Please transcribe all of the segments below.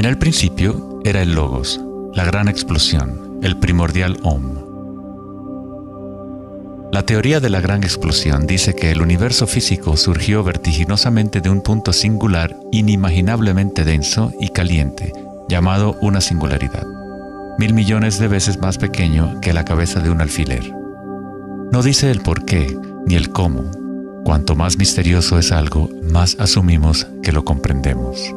En el principio era el Logos, la gran explosión, el primordial Om. La teoría de la gran explosión dice que el universo físico surgió vertiginosamente de un punto singular inimaginablemente denso y caliente, llamado una singularidad, 1000 millones de veces más pequeño que la cabeza de un alfiler. No dice el por qué ni el cómo. Cuanto más misterioso es algo, más asumimos que lo comprendemos.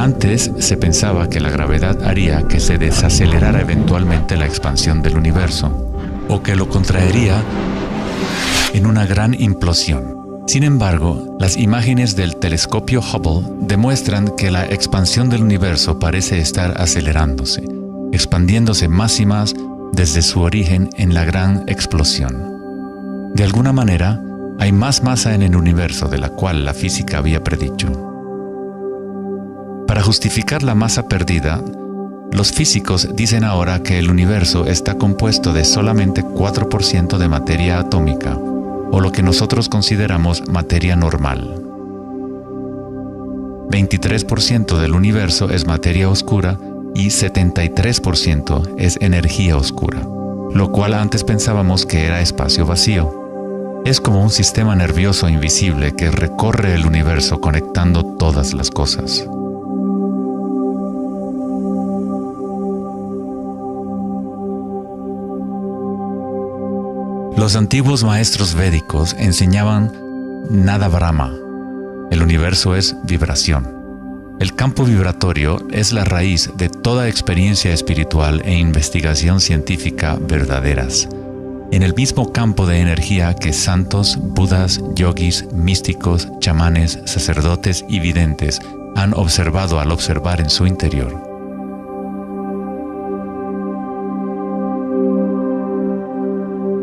Antes se pensaba que la gravedad haría que se desacelerara eventualmente la expansión del universo, o que lo contraería en una gran implosión. Sin embargo, las imágenes del telescopio Hubble demuestran que la expansión del universo parece estar acelerándose, expandiéndose más y más desde su origen en la gran explosión. De alguna manera, hay más masa en el universo de la cual la física había predicho. Para justificar la masa perdida, los físicos dicen ahora que el universo está compuesto de solamente 4% de materia atómica, o lo que nosotros consideramos materia normal. 23% del universo es materia oscura y 73% es energía oscura, lo cual antes pensábamos que era espacio vacío. Es como un sistema nervioso invisible que recorre el universo conectando todas las cosas. Los antiguos maestros védicos enseñaban Nada Brahma. El universo es vibración. El campo vibratorio es la raíz de toda experiencia espiritual e investigación científica verdaderas. En el mismo campo de energía que santos, budas, yogis, místicos, chamanes, sacerdotes y videntes han observado al observar en su interior.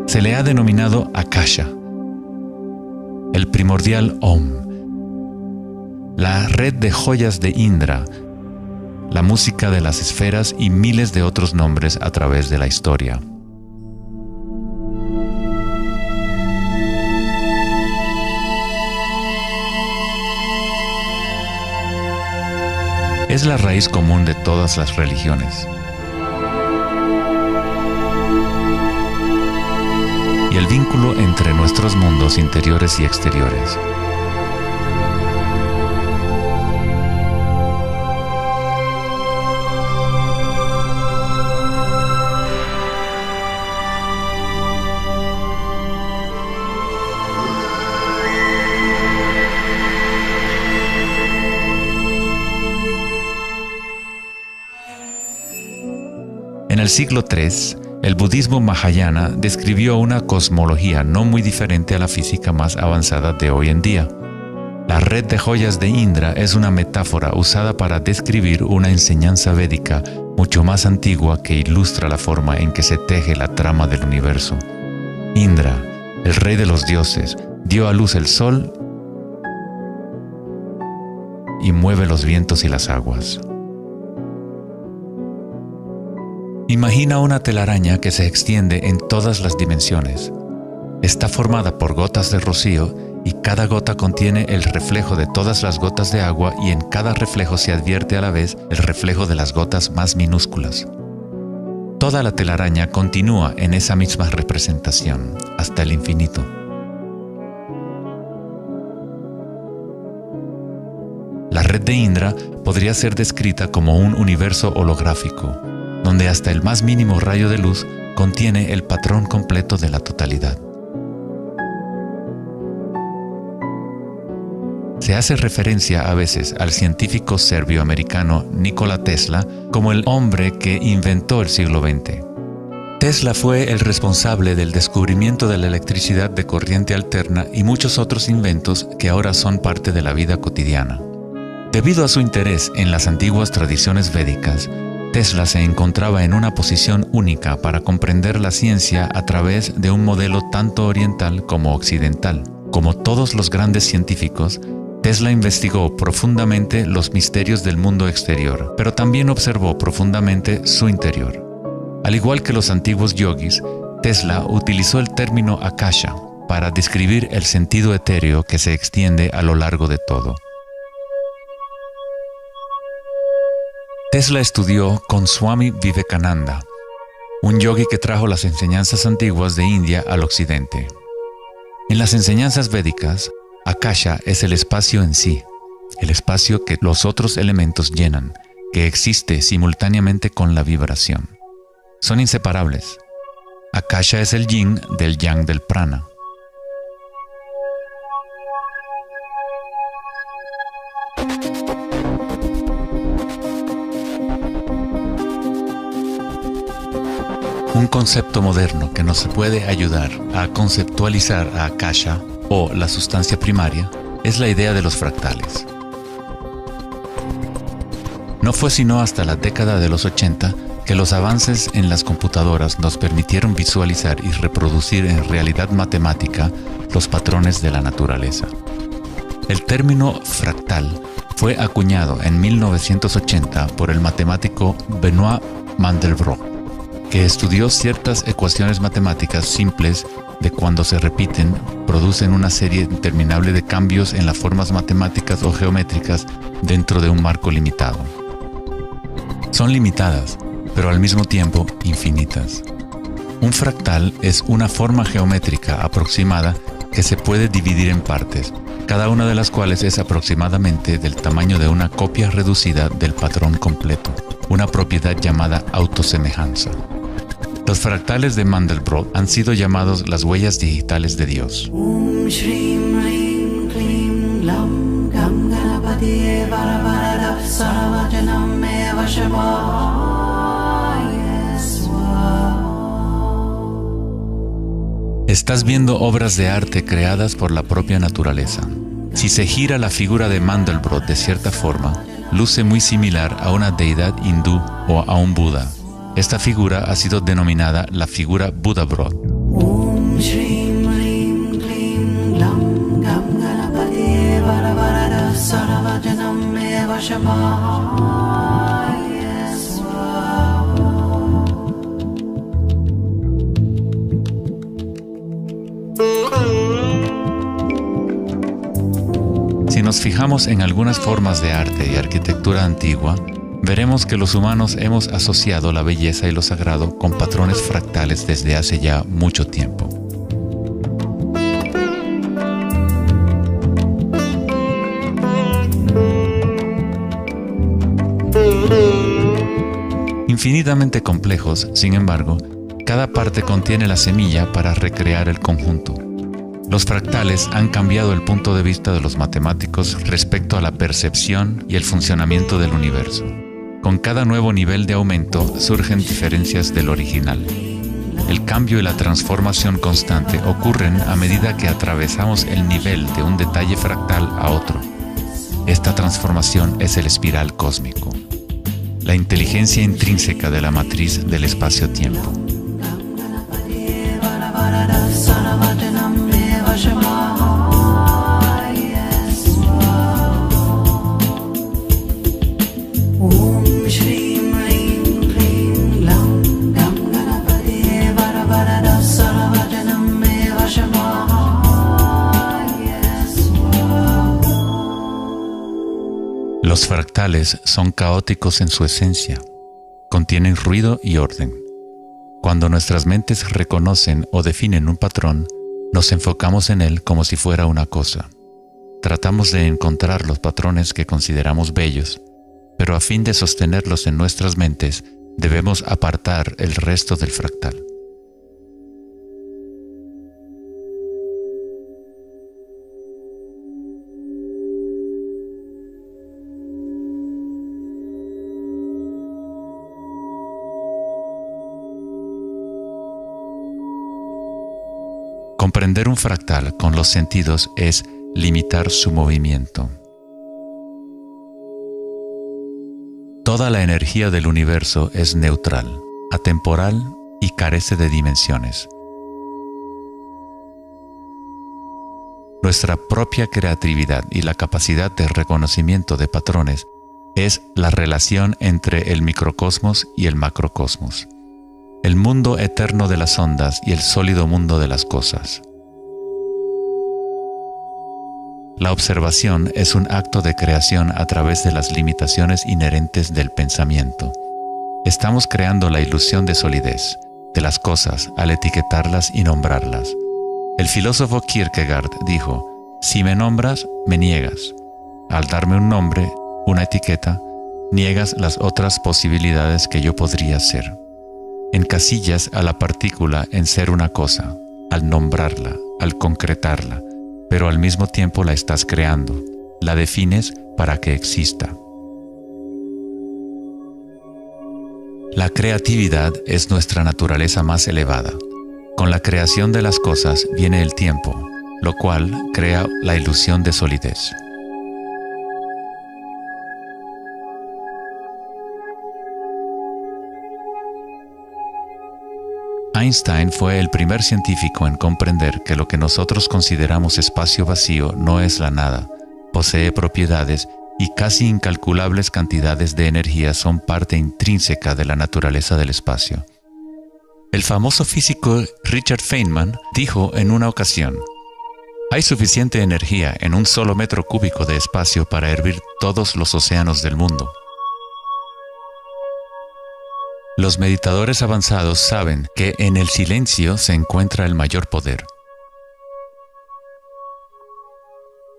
Se le ha denominado Akasha, el primordial Om, la red de joyas de Indra, la música de las esferas y miles de otros nombres a través de la historia. Es la raíz común de todas las religiones. Y el vínculo entre nuestros mundos interiores y exteriores. En el siglo III, el budismo Mahayana describió una cosmología no muy diferente a la física más avanzada de hoy en día. La red de joyas de Indra es una metáfora usada para describir una enseñanza védica mucho más antigua que ilustra la forma en que se teje la trama del universo. Indra, el rey de los dioses, dio a luz el sol y mueve los vientos y las aguas. Imagina una telaraña que se extiende en todas las dimensiones. Está formada por gotas de rocío y cada gota contiene el reflejo de todas las gotas de agua y en cada reflejo se advierte a la vez el reflejo de las gotas más minúsculas. Toda la telaraña continúa en esa misma representación hasta el infinito. La red de Indra podría ser descrita como un universo holográfico, donde hasta el más mínimo rayo de luz contiene el patrón completo de la totalidad. Se hace referencia a veces al científico serbio-americano Nikola Tesla como el hombre que inventó el siglo XX. Tesla fue el responsable del descubrimiento de la electricidad de corriente alterna y muchos otros inventos que ahora son parte de la vida cotidiana. Debido a su interés en las antiguas tradiciones védicas, Tesla se encontraba en una posición única para comprender la ciencia a través de un modelo tanto oriental como occidental. Como todos los grandes científicos, Tesla investigó profundamente los misterios del mundo exterior, pero también observó profundamente su interior. Al igual que los antiguos yogis, Tesla utilizó el término Akasha para describir el sentido etéreo que se extiende a lo largo de todo. Tesla estudió con Swami Vivekananda, un yogi que trajo las enseñanzas antiguas de India al occidente. En las enseñanzas védicas, Akasha es el espacio en sí, el espacio que los otros elementos llenan, que existe simultáneamente con la vibración. Son inseparables. Akasha es el yin del yang del prana. Un concepto moderno que nos puede ayudar a conceptualizar a Akasha, o la sustancia primaria, es la idea de los fractales. No fue sino hasta la década de los 80 que los avances en las computadoras nos permitieron visualizar y reproducir en realidad matemática los patrones de la naturaleza. El término fractal fue acuñado en 1980 por el matemático Benoit Mandelbrot, que estudió ciertas ecuaciones matemáticas simples de cuando se repiten, producen una serie interminable de cambios en las formas matemáticas o geométricas dentro de un marco limitado. Son limitadas, pero al mismo tiempo infinitas. Un fractal es una forma geométrica aproximada que se puede dividir en partes, cada una de las cuales es aproximadamente del tamaño de una copia reducida del patrón completo, una propiedad llamada autosemejanza. Los fractales de Mandelbrot han sido llamados las huellas digitales de Dios. Estás viendo obras de arte creadas por la propia naturaleza. Si se gira la figura de Mandelbrot de cierta forma, luce muy similar a una deidad hindú o a un Buda. Esta figura ha sido denominada la figura Buddha-Brot. Si nos fijamos en algunas formas de arte y arquitectura antigua, veremos que los humanos hemos asociado la belleza y lo sagrado con patrones fractales desde hace ya mucho tiempo. Infinitamente complejos, sin embargo, cada parte contiene la semilla para recrear el conjunto. Los fractales han cambiado el punto de vista de los matemáticos respecto a la percepción y el funcionamiento del universo. Con cada nuevo nivel de aumento surgen diferencias del original. El cambio y la transformación constante ocurren a medida que atravesamos el nivel de un detalle fractal a otro. Esta transformación es el espiral cósmico, la inteligencia intrínseca de la matriz del espacio-tiempo. Los fractales son caóticos en su esencia, contienen ruido y orden. Cuando nuestras mentes reconocen o definen un patrón, nos enfocamos en él como si fuera una cosa. Tratamos de encontrar los patrones que consideramos bellos, pero a fin de sostenerlos en nuestras mentes, debemos apartar el resto del fractal. Comprender un fractal con los sentidos es limitar su movimiento. Toda la energía del universo es neutral, atemporal y carece de dimensiones. Nuestra propia creatividad y la capacidad de reconocimiento de patrones es la relación entre el microcosmos y el macrocosmos. el mundo eterno de las ondas y el sólido mundo de las cosas. La observación es un acto de creación a través de las limitaciones inherentes del pensamiento. Estamos creando la ilusión de solidez de las cosas al etiquetarlas y nombrarlas. El filósofo Kierkegaard dijo: si me nombras, me niegas. Al darme un nombre, una etiqueta, niegas las otras posibilidades que yo podría ser. Encasillas a la partícula en ser una cosa, al nombrarla, al concretarla, pero al mismo tiempo la estás creando, la defines para que exista. La creatividad es nuestra naturaleza más elevada. Con la creación de las cosas viene el tiempo, lo cual crea la ilusión de solidez. Einstein fue el primer científico en comprender que lo que nosotros consideramos espacio vacío no es la nada, posee propiedades y casi incalculables cantidades de energía son parte intrínseca de la naturaleza del espacio. El famoso físico Richard Feynman dijo en una ocasión: hay suficiente energía en un solo metro cúbico de espacio para hervir todos los océanos del mundo. Los meditadores avanzados saben que en el silencio se encuentra el mayor poder.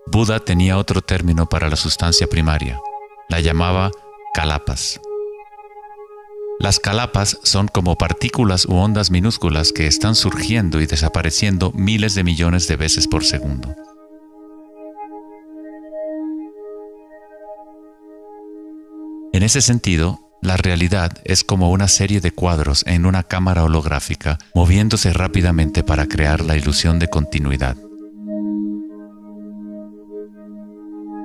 Buda tenía otro término para la sustancia primaria. La llamaba kalapas. Las kalapas son como partículas u ondas minúsculas que están surgiendo y desapareciendo miles de millones de veces por segundo. En ese sentido, la realidad es como una serie de cuadros en una cámara holográfica moviéndose rápidamente para crear la ilusión de continuidad.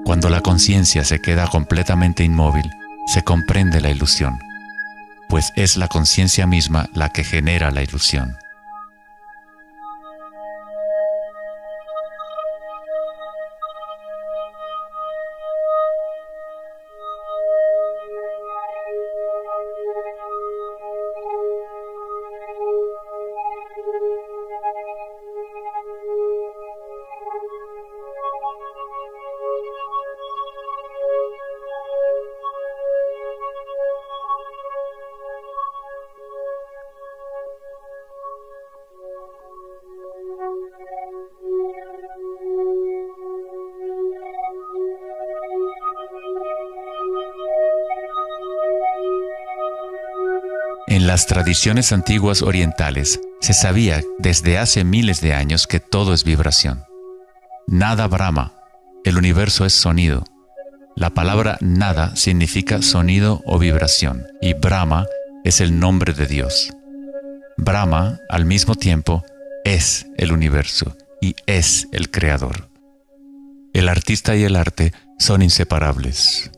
Cuando la conciencia se queda completamente inmóvil, se comprende la ilusión, pues es la conciencia misma la que genera la ilusión. En las tradiciones antiguas orientales se sabía desde hace miles de años que todo es vibración. Nada Brahma, el universo es sonido. La palabra nada significa sonido o vibración y Brahma es el nombre de Dios. Brahma, al mismo tiempo, es el universo y es el creador. El artista y el arte son inseparables.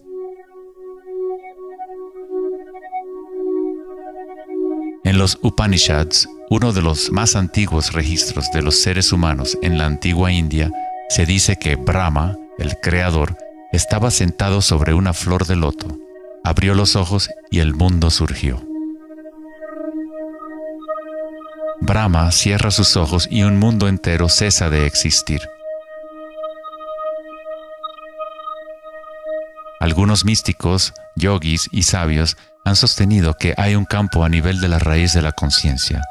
En los Upanishads, uno de los más antiguos registros de los seres humanos en la antigua India, se dice que Brahma, el creador, estaba sentado sobre una flor de loto, abrió los ojos y el mundo surgió. Brahma cierra sus ojos y un mundo entero cesa de existir. Algunos místicos, yogis y sabios han sostenido que hay un campo a nivel de la raíz de la conciencia,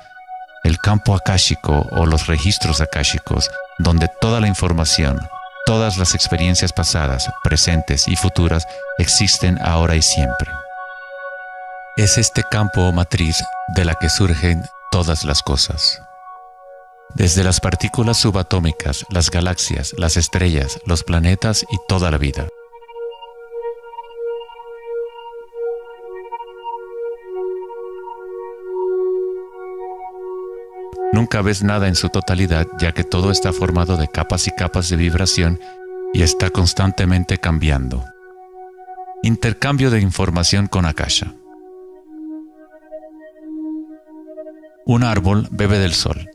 el campo akáshico o los registros akáshicos, donde toda la información, todas las experiencias pasadas, presentes y futuras existen ahora y siempre. Es este campo o matriz de la que surgen todas las cosas. Desde las partículas subatómicas, las galaxias, las estrellas, los planetas y toda la vida. Nunca ves nada en su totalidad, ya que todo está formado de capas y capas de vibración y está constantemente cambiando. Intercambio de información con Akasha. Un árbol bebe del sol,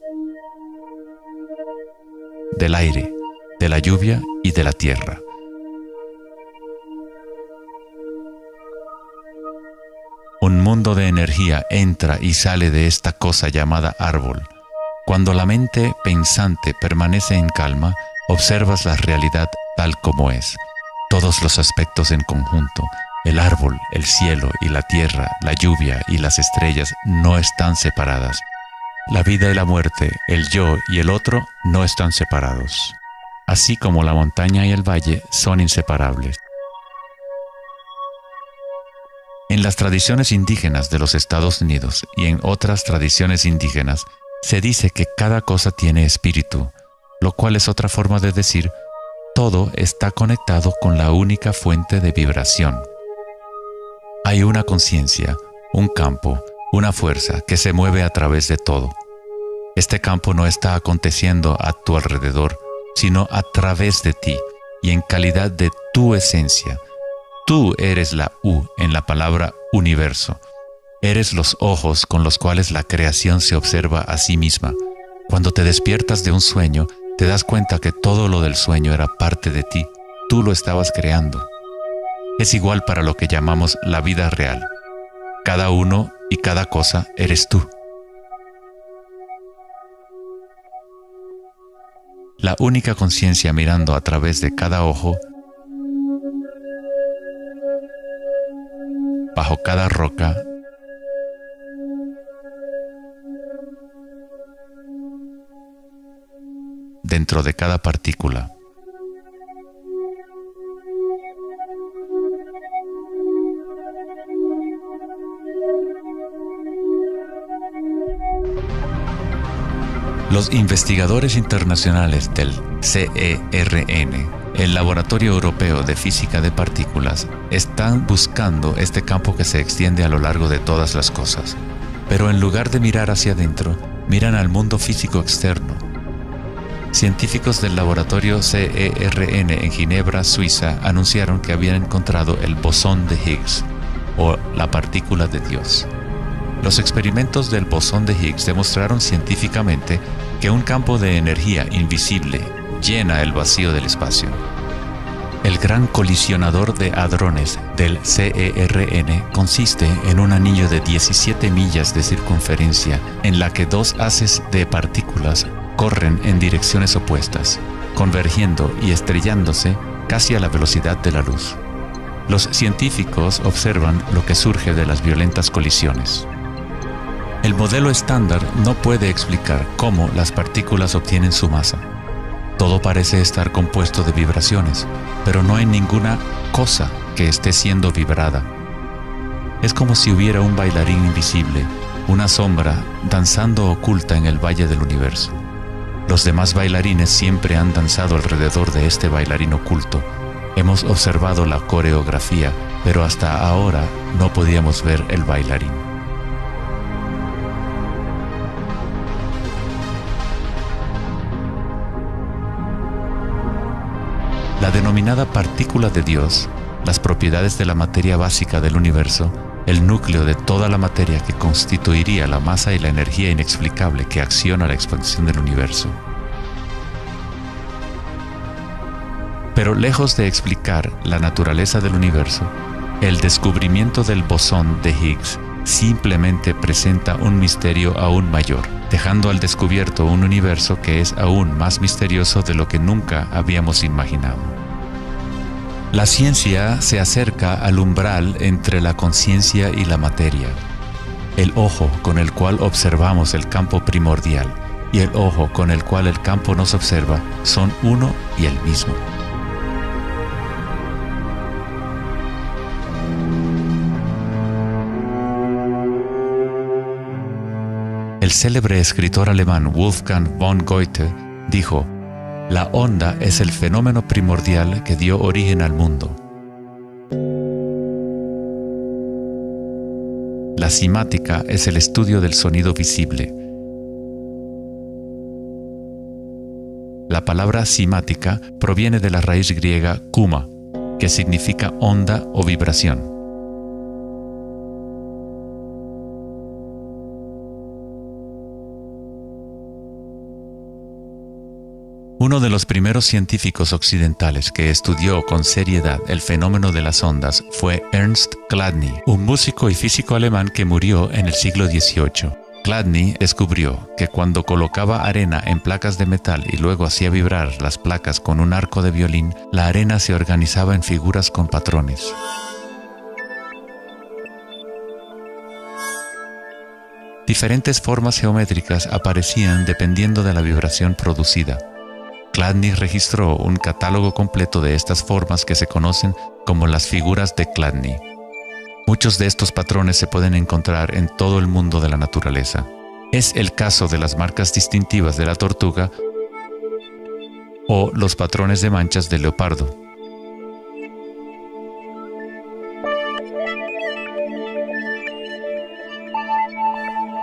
del aire, de la lluvia y de la tierra. Un mundo de energía entra y sale de esta cosa llamada árbol. Cuando la mente pensante permanece en calma, observas la realidad tal como es. Todos los aspectos en conjunto, el árbol, el cielo y la tierra, la lluvia y las estrellas no están separadas. La vida y la muerte, el yo y el otro no están separados. Así como la montaña y el valle son inseparables. En las tradiciones indígenas de los Estados Unidos y en otras tradiciones indígenas, se dice que cada cosa tiene espíritu, lo cual es otra forma de decir, todo está conectado con la única fuente de vibración. Hay una conciencia, un campo, una fuerza que se mueve a través de todo. Este campo no está aconteciendo a tu alrededor, sino a través de ti y en calidad de tu esencia. Tú eres la U en la palabra universo. Eres los ojos con los cuales la creación se observa a sí misma. Cuando te despiertas de un sueño, te das cuenta que todo lo del sueño era parte de ti. Tú lo estabas creando. Es igual para lo que llamamos la vida real. Cada uno y cada cosa eres tú. La única conciencia mirando a través de cada ojo, bajo cada roca, dentro de cada partícula. Los investigadores internacionales del CERN, el Laboratorio Europeo de Física de Partículas, están buscando este campo que se extiende a lo largo de todas las cosas. Pero en lugar de mirar hacia adentro, miran al mundo físico externo. Científicos del laboratorio CERN en Ginebra, Suiza, anunciaron que habían encontrado el bosón de Higgs, o la partícula de Dios. Los experimentos del bosón de Higgs demostraron científicamente que un campo de energía invisible llena el vacío del espacio. El gran colisionador de hadrones del CERN consiste en un anillo de 17 millas de circunferencia en la que dos haces de partículas corren en direcciones opuestas, convergiendo y estrellándose casi a la velocidad de la luz. Los científicos observan lo que surge de las violentas colisiones. El modelo estándar no puede explicar cómo las partículas obtienen su masa. Todo parece estar compuesto de vibraciones, pero no hay ninguna cosa que esté siendo vibrada. Es como si hubiera un bailarín invisible, una sombra danzando oculta en el valle del universo. Los demás bailarines siempre han danzado alrededor de este bailarín oculto. Hemos observado la coreografía, pero hasta ahora no podíamos ver el bailarín. La denominada partícula de Dios, las propiedades de la materia básica del universo, el núcleo de toda la materia que constituiría la masa y la energía inexplicable que acciona la expansión del universo. Pero lejos de explicar la naturaleza del universo, el descubrimiento del bosón de Higgs simplemente presenta un misterio aún mayor, dejando al descubierto un universo que es aún más misterioso de lo que nunca habíamos imaginado. La ciencia se acerca al umbral entre la conciencia y la materia. El ojo con el cual observamos el campo primordial y el ojo con el cual el campo nos observa son uno y el mismo. El célebre escritor alemán Wolfgang von Goethe dijo: "La onda es el fenómeno primordial que dio origen al mundo". La cimática es el estudio del sonido visible. La palabra cimática proviene de la raíz griega kuma, que significa onda o vibración. Uno de los primeros científicos occidentales que estudió con seriedad el fenómeno de las ondas fue Ernst Chladni, un músico y físico alemán que murió en el siglo XVIII. Chladni descubrió que cuando colocaba arena en placas de metal y luego hacía vibrar las placas con un arco de violín, la arena se organizaba en figuras con patrones. Diferentes formas geométricas aparecían dependiendo de la vibración producida. Chladni registró un catálogo completo de estas formas que se conocen como las figuras de Chladni. Muchos de estos patrones se pueden encontrar en todo el mundo de la naturaleza. Es el caso de las marcas distintivas de la tortuga o los patrones de manchas del leopardo.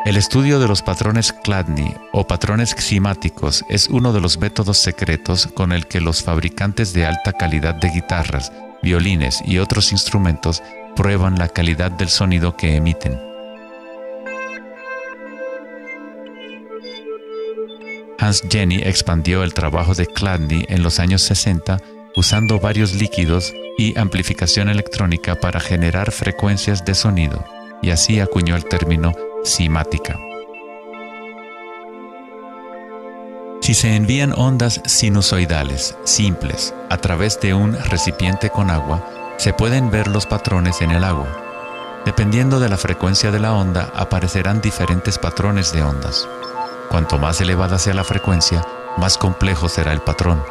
El estudio de los patrones Chladni o patrones ximáticos es uno de los métodos secretos con el que los fabricantes de alta calidad de guitarras, violines y otros instrumentos prueban la calidad del sonido que emiten. Hans Jenny expandió el trabajo de Chladni en los años 60 usando varios líquidos y amplificación electrónica para generar frecuencias de sonido, y así acuñó el término cimática. Si se envían ondas sinusoidales simples a través de un recipiente con agua, se pueden ver los patrones en el agua. Dependiendo de la frecuencia de la onda, aparecerán diferentes patrones de ondas. Cuanto más elevada sea la frecuencia, más complejo será el patrón.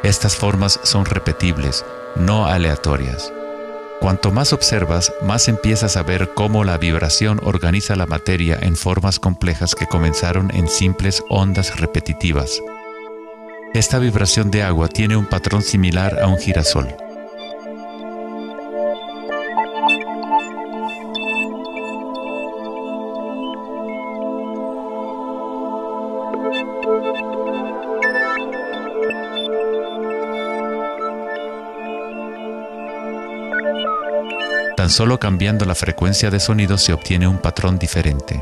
Estas formas son repetibles, no aleatorias. Cuanto más observas, más empiezas a ver cómo la vibración organiza la materia en formas complejas que comenzaron en simples ondas repetitivas. Esta vibración de agua tiene un patrón similar a un girasol. Tan solo cambiando la frecuencia de sonido se obtiene un patrón diferente.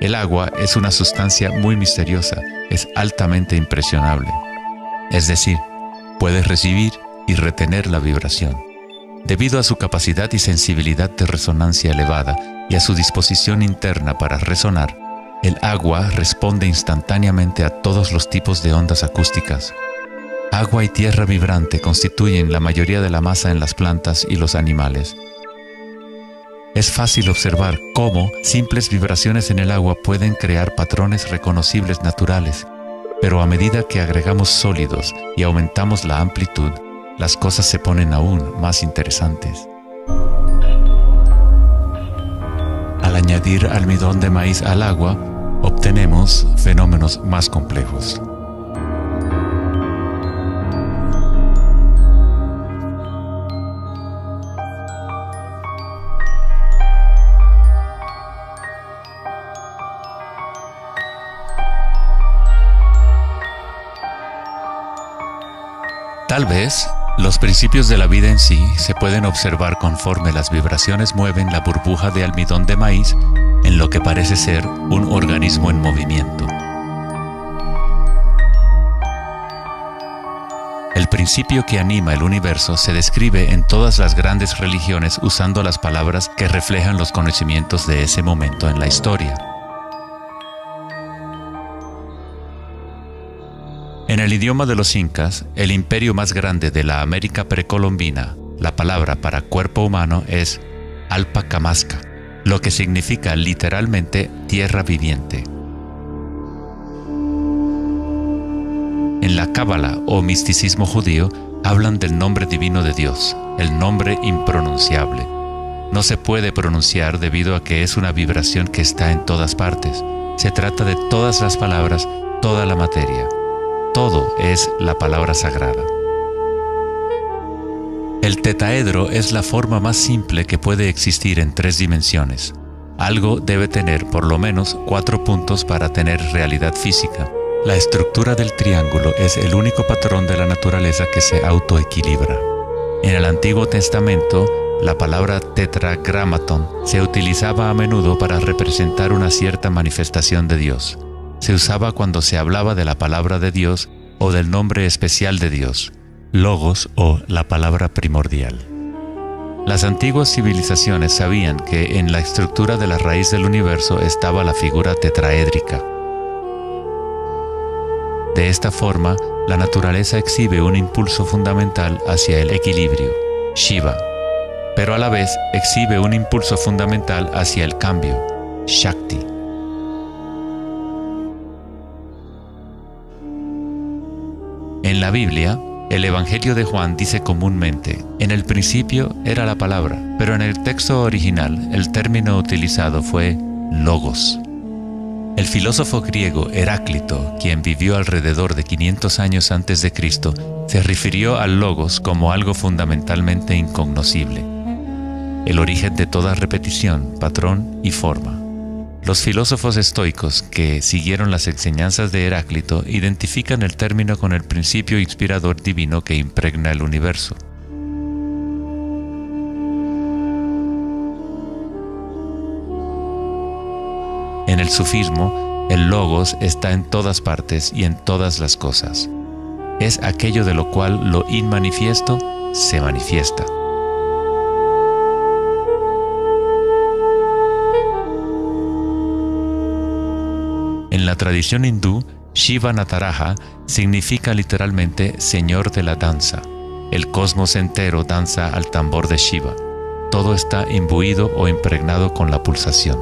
El agua es una sustancia muy misteriosa, es altamente impresionable. Es decir, puede recibir y retener la vibración. Debido a su capacidad y sensibilidad de resonancia elevada y a su disposición interna para resonar, el agua responde instantáneamente a todos los tipos de ondas acústicas. Agua y tierra vibrante constituyen la mayoría de la masa en las plantas y los animales. Es fácil observar cómo simples vibraciones en el agua pueden crear patrones reconocibles naturales, pero a medida que agregamos sólidos y aumentamos la amplitud, las cosas se ponen aún más interesantes. Al añadir almidón de maíz al agua, obtenemos fenómenos más complejos. Tal vez, los principios de la vida en sí se pueden observar conforme las vibraciones mueven la burbuja de almidón de maíz en lo que parece ser un organismo en movimiento. El principio que anima el universo se describe en todas las grandes religiones usando las palabras que reflejan los conocimientos de ese momento en la historia. En el idioma de los incas, el imperio más grande de la América precolombina, la palabra para cuerpo humano es Alpacamasca, lo que significa literalmente tierra viviente. En la Cábala o misticismo judío hablan del nombre divino de Dios, el nombre impronunciable. No se puede pronunciar debido a que es una vibración que está en todas partes. Se trata de todas las palabras, toda la materia. Todo es la palabra sagrada. El tetaedro es la forma más simple que puede existir en 3 dimensiones. Algo debe tener por lo menos 4 puntos para tener realidad física. La estructura del triángulo es el único patrón de la naturaleza que se autoequilibra. En el Antiguo Testamento, la palabra tetragramaton se utilizaba a menudo para representar una cierta manifestación de Dios. Se usaba cuando se hablaba de la palabra de Dios o del nombre especial de Dios, logos o la palabra primordial. Las antiguas civilizaciones sabían que en la estructura de la raíz del universo estaba la figura tetraédrica. De esta forma, la naturaleza exhibe un impulso fundamental hacia el equilibrio, Shiva, pero a la vez exhibe un impulso fundamental hacia el cambio, Shakti. En la Biblia, el Evangelio de Juan dice comúnmente, en el principio era la palabra, pero en el texto original el término utilizado fue logos. El filósofo griego Heráclito, quien vivió alrededor de 500 años antes de Cristo, se refirió al logos como algo fundamentalmente incognoscible, el origen de toda repetición, patrón y forma. Los filósofos estoicos que siguieron las enseñanzas de Heráclito identifican el término con el principio inspirador divino que impregna el universo. En el sufismo, el logos está en todas partes y en todas las cosas. Es aquello de lo cual lo inmanifiesto se manifiesta. En la tradición hindú, Shiva Nataraja significa literalmente Señor de la danza. El cosmos entero danza al tambor de Shiva. Todo está imbuido o impregnado con la pulsación.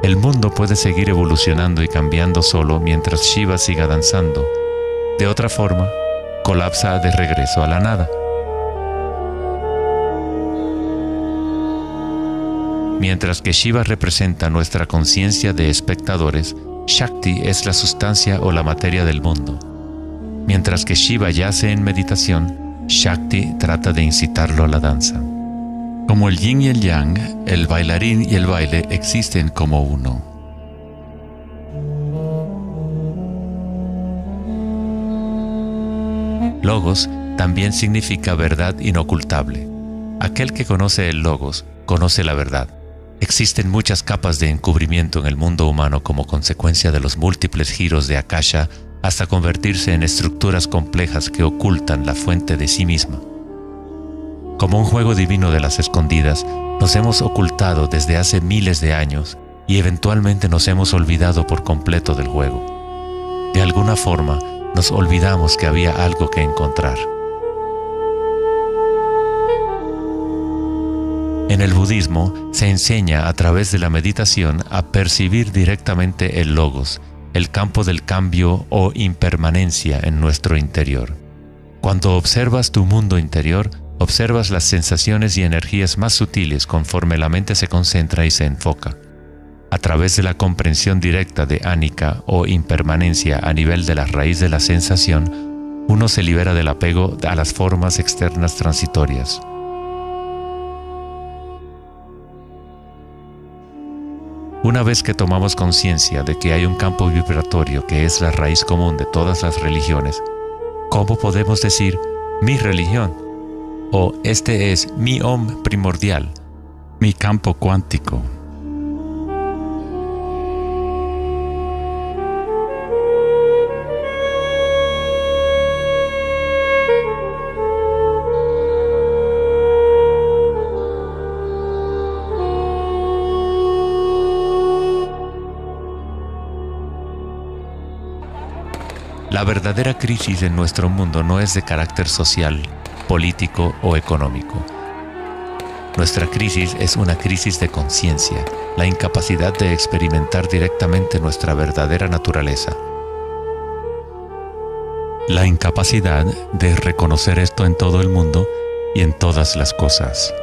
El mundo puede seguir evolucionando y cambiando solo mientras Shiva siga danzando. De otra forma, colapsa de regreso a la nada. Mientras que Shiva representa nuestra conciencia de espectadores, Shakti es la sustancia o la materia del mundo. Mientras que Shiva yace en meditación, Shakti trata de incitarlo a la danza. Como el yin y el yang, el bailarín y el baile existen como uno. Logos también significa verdad inocultable. Aquel que conoce el logos, conoce la verdad. Existen muchas capas de encubrimiento en el mundo humano como consecuencia de los múltiples giros de Akasha hasta convertirse en estructuras complejas que ocultan la fuente de sí misma. Como un juego divino de las escondidas, nos hemos ocultado desde hace miles de años y eventualmente nos hemos olvidado por completo del juego. De alguna forma, nos olvidamos que había algo que encontrar. En el budismo se enseña a través de la meditación a percibir directamente el logos, el campo del cambio o impermanencia en nuestro interior. Cuando observas tu mundo interior, observas las sensaciones y energías más sutiles conforme la mente se concentra y se enfoca. A través de la comprensión directa de anicca o impermanencia a nivel de la raíz de la sensación, uno se libera del apego a las formas externas transitorias. Una vez que tomamos conciencia de que hay un campo vibratorio que es la raíz común de todas las religiones, ¿cómo podemos decir mi religión? O este es mi Om primordial, mi campo cuántico. La verdadera crisis en nuestro mundo no es de carácter social, político o económico. Nuestra crisis es una crisis de conciencia, la incapacidad de experimentar directamente nuestra verdadera naturaleza. La incapacidad de reconocer esto en todo el mundo y en todas las cosas.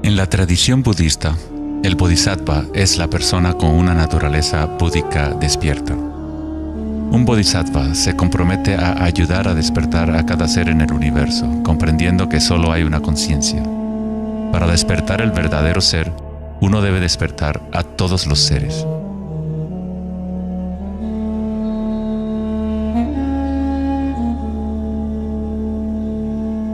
En la tradición budista, el bodhisattva es la persona con una naturaleza búdica despierta. Un bodhisattva se compromete a ayudar a despertar a cada ser en el universo, comprendiendo que solo hay una conciencia. Para despertar el verdadero ser, uno debe despertar a todos los seres.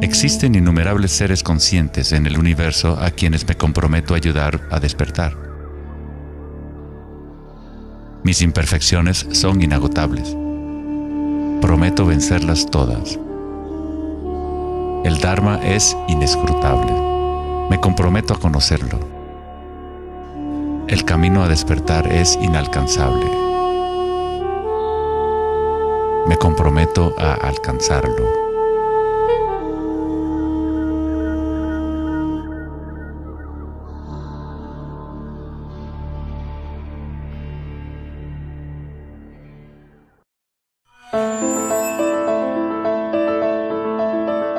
Existen innumerables seres conscientes en el universo a quienes me comprometo a ayudar a despertar. Mis imperfecciones son inagotables. Prometo vencerlas todas. El Dharma es inescrutable. Me comprometo a conocerlo. El camino a despertar es inalcanzable. Me comprometo a alcanzarlo.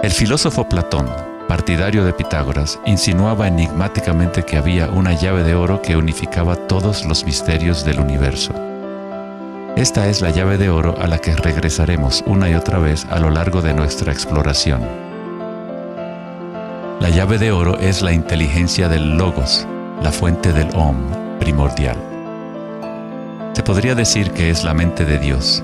El filósofo Platón, partidario de Pitágoras, insinuaba enigmáticamente que había una llave de oro que unificaba todos los misterios del universo. Esta es la llave de oro a la que regresaremos una y otra vez a lo largo de nuestra exploración. La llave de oro es la inteligencia del Logos, la fuente del Om primordial. Se podría decir que es la mente de Dios.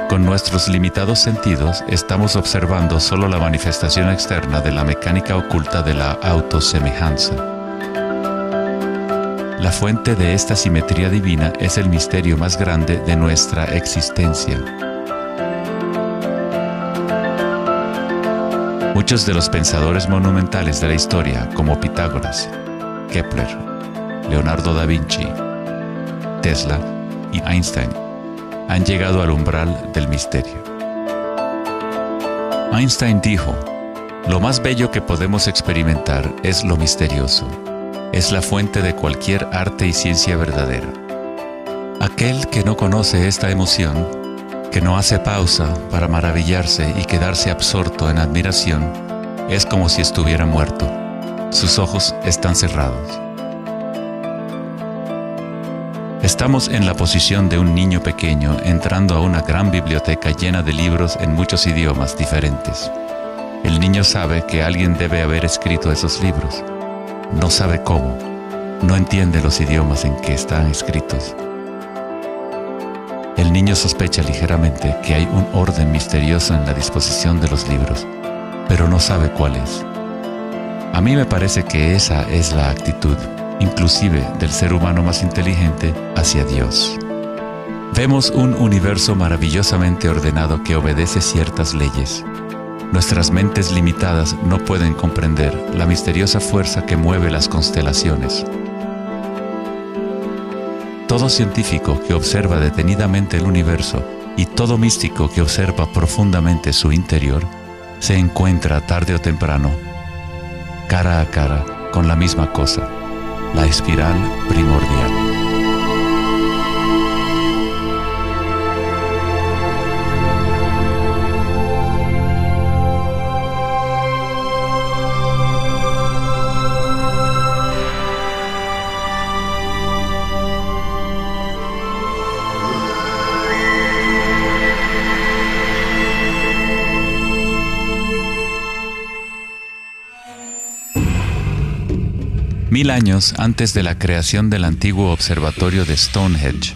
Con nuestros limitados sentidos, estamos observando solo la manifestación externa de la mecánica oculta de la autosemejanza. La fuente de esta simetría divina es el misterio más grande de nuestra existencia. Muchos de los pensadores monumentales de la historia, como Pitágoras, Kepler, Leonardo da Vinci, Tesla y Einstein, han llegado al umbral del misterio. Einstein dijo: "Lo más bello que podemos experimentar es lo misterioso. Es la fuente de cualquier arte y ciencia verdadera. Aquel que no conoce esta emoción, que no hace pausa para maravillarse y quedarse absorto en admiración, es como si estuviera muerto. Sus ojos están cerrados". Estamos en la posición de un niño pequeño entrando a una gran biblioteca llena de libros en muchos idiomas diferentes. El niño sabe que alguien debe haber escrito esos libros. No sabe cómo. No entiende los idiomas en que están escritos. El niño sospecha ligeramente que hay un orden misterioso en la disposición de los libros, pero no sabe cuál es. A mí me parece que esa es la actitud, inclusive del ser humano más inteligente, hacia Dios. Vemos un universo maravillosamente ordenado que obedece ciertas leyes. Nuestras mentes limitadas no pueden comprender la misteriosa fuerza que mueve las constelaciones. Todo científico que observa detenidamente el universo y todo místico que observa profundamente su interior se encuentra tarde o temprano, cara a cara, con la misma cosa: la espiral primordial. Mil años antes de la creación del antiguo observatorio de Stonehenge,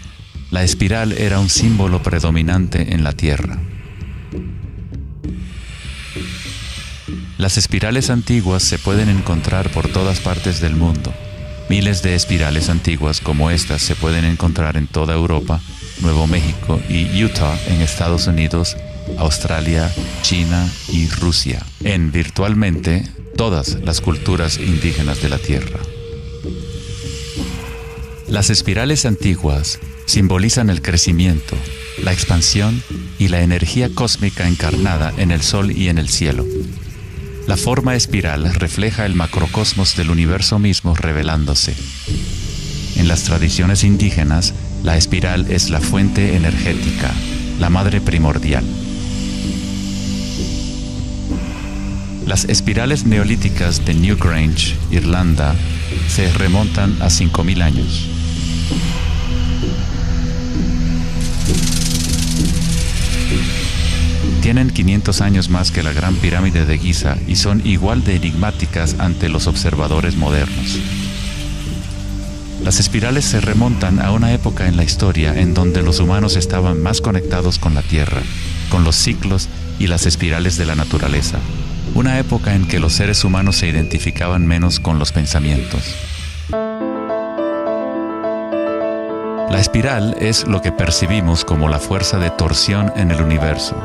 la espiral era un símbolo predominante en la Tierra. Las espirales antiguas se pueden encontrar por todas partes del mundo. Miles de espirales antiguas como estas se pueden encontrar en toda Europa, Nuevo México y Utah en Estados Unidos, Australia, China y Rusia, en virtualmente todas las culturas indígenas de la Tierra. Las espirales antiguas simbolizan el crecimiento, la expansión y la energía cósmica encarnada en el Sol y en el cielo. La forma espiral refleja el macrocosmos del universo mismo revelándose. En las tradiciones indígenas, la espiral es la fuente energética, la madre primordial. Las espirales neolíticas de Newgrange, Irlanda, se remontan a 5000 años. Tienen 500 años más que la Gran Pirámide de Giza y son igual de enigmáticas ante los observadores modernos. Las espirales se remontan a una época en la historia en donde los humanos estaban más conectados con la Tierra, con los ciclos y las espirales de la naturaleza. Una época en que los seres humanos se identificaban menos con los pensamientos. La espiral es lo que percibimos como la fuerza de torsión en el universo.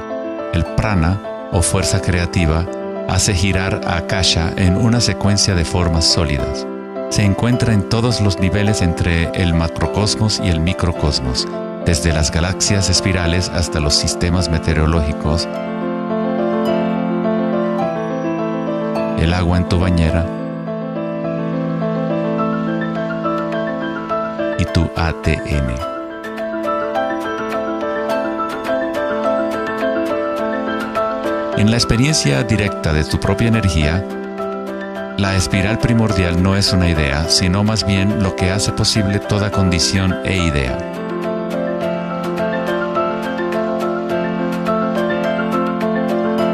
El prana, o fuerza creativa, hace girar a Akasha en una secuencia de formas sólidas. Se encuentra en todos los niveles entre el macrocosmos y el microcosmos, desde las galaxias espirales hasta los sistemas meteorológicos, el agua en tu bañera y tu ATM. En la experiencia directa de tu propia energía, la espiral primordial no es una idea, sino más bien lo que hace posible toda condición e idea.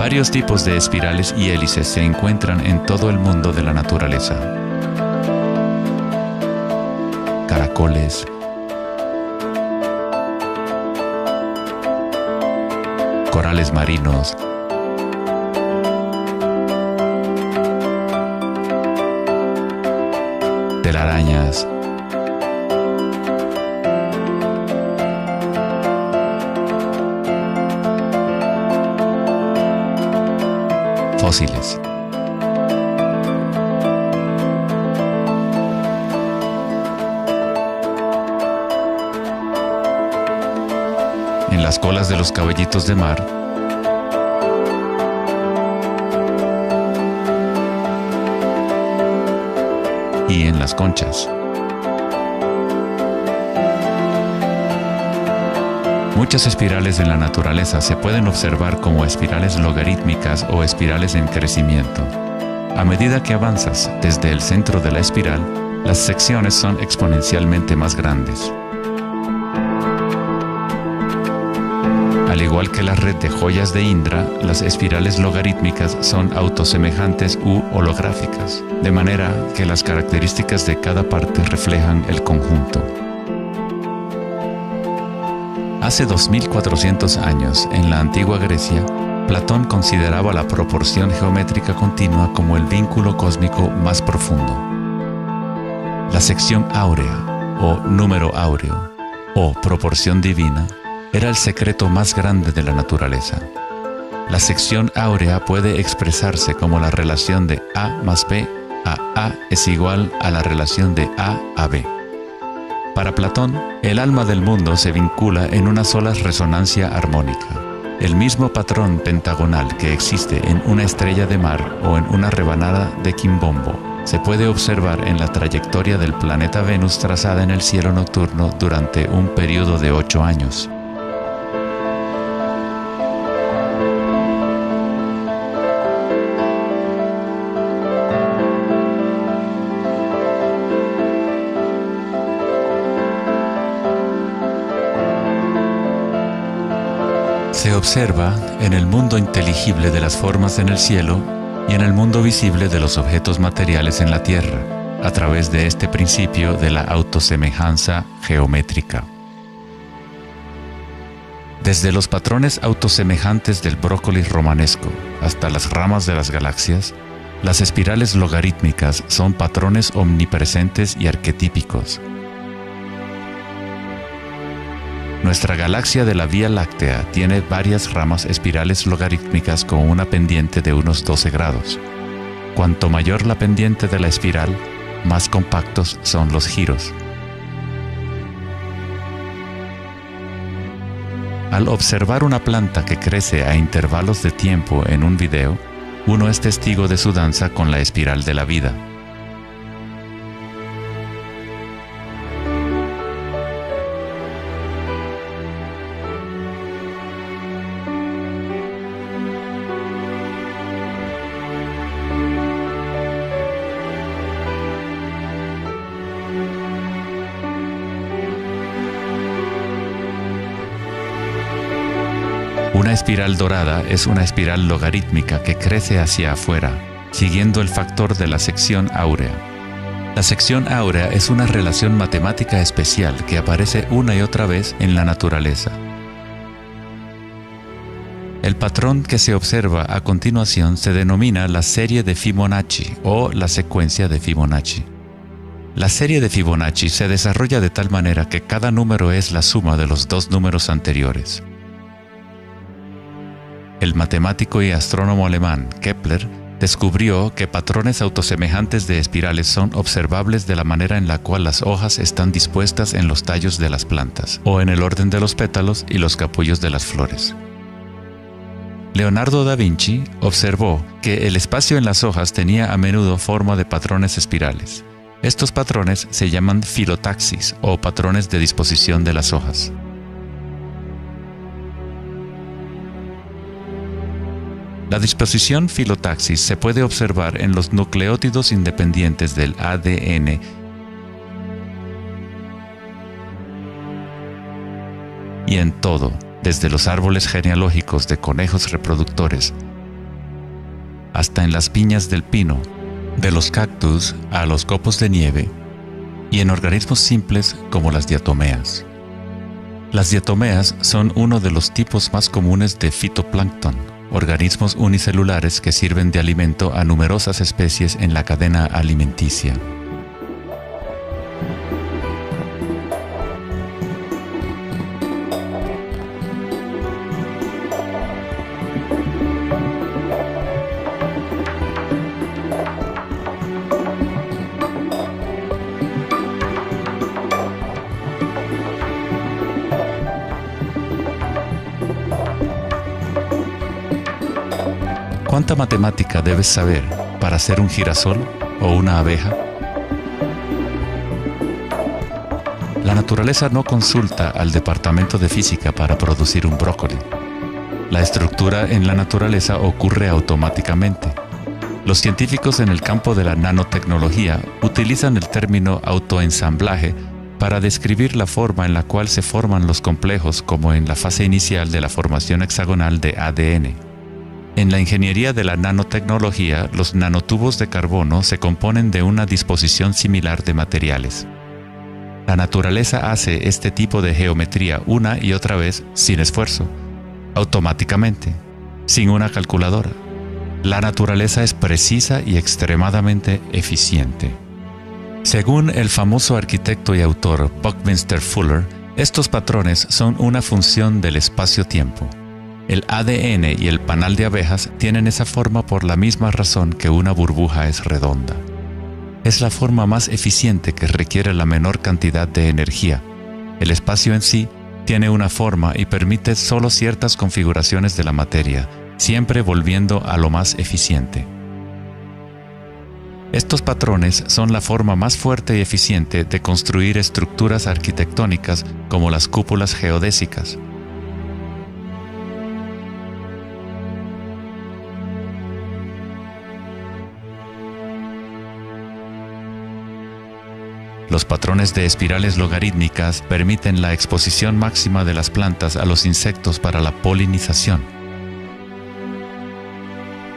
Varios tipos de espirales y hélices se encuentran en todo el mundo de la naturaleza. Caracoles, corales marinos, telarañas, fósiles. En las colas de los caballitos de mar, y en las conchas. Muchas espirales en la naturaleza se pueden observar como espirales logarítmicas o espirales en crecimiento. A medida que avanzas desde el centro de la espiral, las secciones son exponencialmente más grandes. Al igual que la red de joyas de Indra, las espirales logarítmicas son autosemejantes u holográficas, de manera que las características de cada parte reflejan el conjunto. Hace 2400 años, en la antigua Grecia, Platón consideraba la proporción geométrica continua como el vínculo cósmico más profundo. La sección áurea, o número áureo, o proporción divina, era el secreto más grande de la naturaleza. La sección áurea puede expresarse como la relación de A más B a A es igual a la relación de A a B. Para Platón, el alma del mundo se vincula en una sola resonancia armónica. El mismo patrón pentagonal que existe en una estrella de mar o en una rebanada de quimbombo se puede observar en la trayectoria del planeta Venus trazada en el cielo nocturno durante un periodo de 8 años. Se observa en el mundo inteligible de las formas en el cielo y en el mundo visible de los objetos materiales en la Tierra, a través de este principio de la autosemejanza geométrica. Desde los patrones autosemejantes del brócoli romanesco hasta las ramas de las galaxias, las espirales logarítmicas son patrones omnipresentes y arquetípicos. Nuestra galaxia de la Vía Láctea tiene varias ramas espirales logarítmicas con una pendiente de unos 12 grados. Cuanto mayor la pendiente de la espiral, más compactos son los giros. Al observar una planta que crece a intervalos de tiempo en un video, uno es testigo de su danza con la espiral de la vida. Una espiral dorada es una espiral logarítmica que crece hacia afuera, siguiendo el factor de la sección áurea. La sección áurea es una relación matemática especial que aparece una y otra vez en la naturaleza. El patrón que se observa a continuación se denomina la serie de Fibonacci o la secuencia de Fibonacci. La serie de Fibonacci se desarrolla de tal manera que cada número es la suma de los dos números anteriores. El matemático y astrónomo alemán Kepler descubrió que patrones autosemejantes de espirales son observables de la manera en la cual las hojas están dispuestas en los tallos de las plantas, o en el orden de los pétalos y los capullos de las flores. Leonardo da Vinci observó que el espacio en las hojas tenía a menudo forma de patrones espirales. Estos patrones se llaman filotaxis o patrones de disposición de las hojas. La disposición filotaxis se puede observar en los nucleótidos independientes del ADN y en todo, desde los árboles genealógicos de conejos reproductores hasta en las piñas del pino, de los cactus a los copos de nieve, y en organismos simples como las diatomeas. Las diatomeas son uno de los tipos más comunes de fitoplancton, organismos unicelulares que sirven de alimento a numerosas especies en la cadena alimenticia. ¿Cuánta matemática debes saber para ser un girasol o una abeja? La naturaleza no consulta al departamento de física para producir un brócoli. La estructura en la naturaleza ocurre automáticamente. Los científicos en el campo de la nanotecnología utilizan el término autoensamblaje para describir la forma en la cual se forman los complejos, como en la fase inicial de la formación hexagonal de ADN. En la ingeniería de la nanotecnología, los nanotubos de carbono se componen de una disposición similar de materiales. La naturaleza hace este tipo de geometría una y otra vez sin esfuerzo, automáticamente, sin una calculadora. La naturaleza es precisa y extremadamente eficiente. Según el famoso arquitecto y autor Buckminster Fuller, estos patrones son una función del espacio-tiempo. El ADN y el panal de abejas tienen esa forma por la misma razón que una burbuja es redonda. Es la forma más eficiente que requiere la menor cantidad de energía. El espacio en sí tiene una forma y permite solo ciertas configuraciones de la materia, siempre volviendo a lo más eficiente. Estos patrones son la forma más fuerte y eficiente de construir estructuras arquitectónicas como las cúpulas geodésicas. Los patrones de espirales logarítmicas permiten la exposición máxima de las plantas a los insectos para la polinización.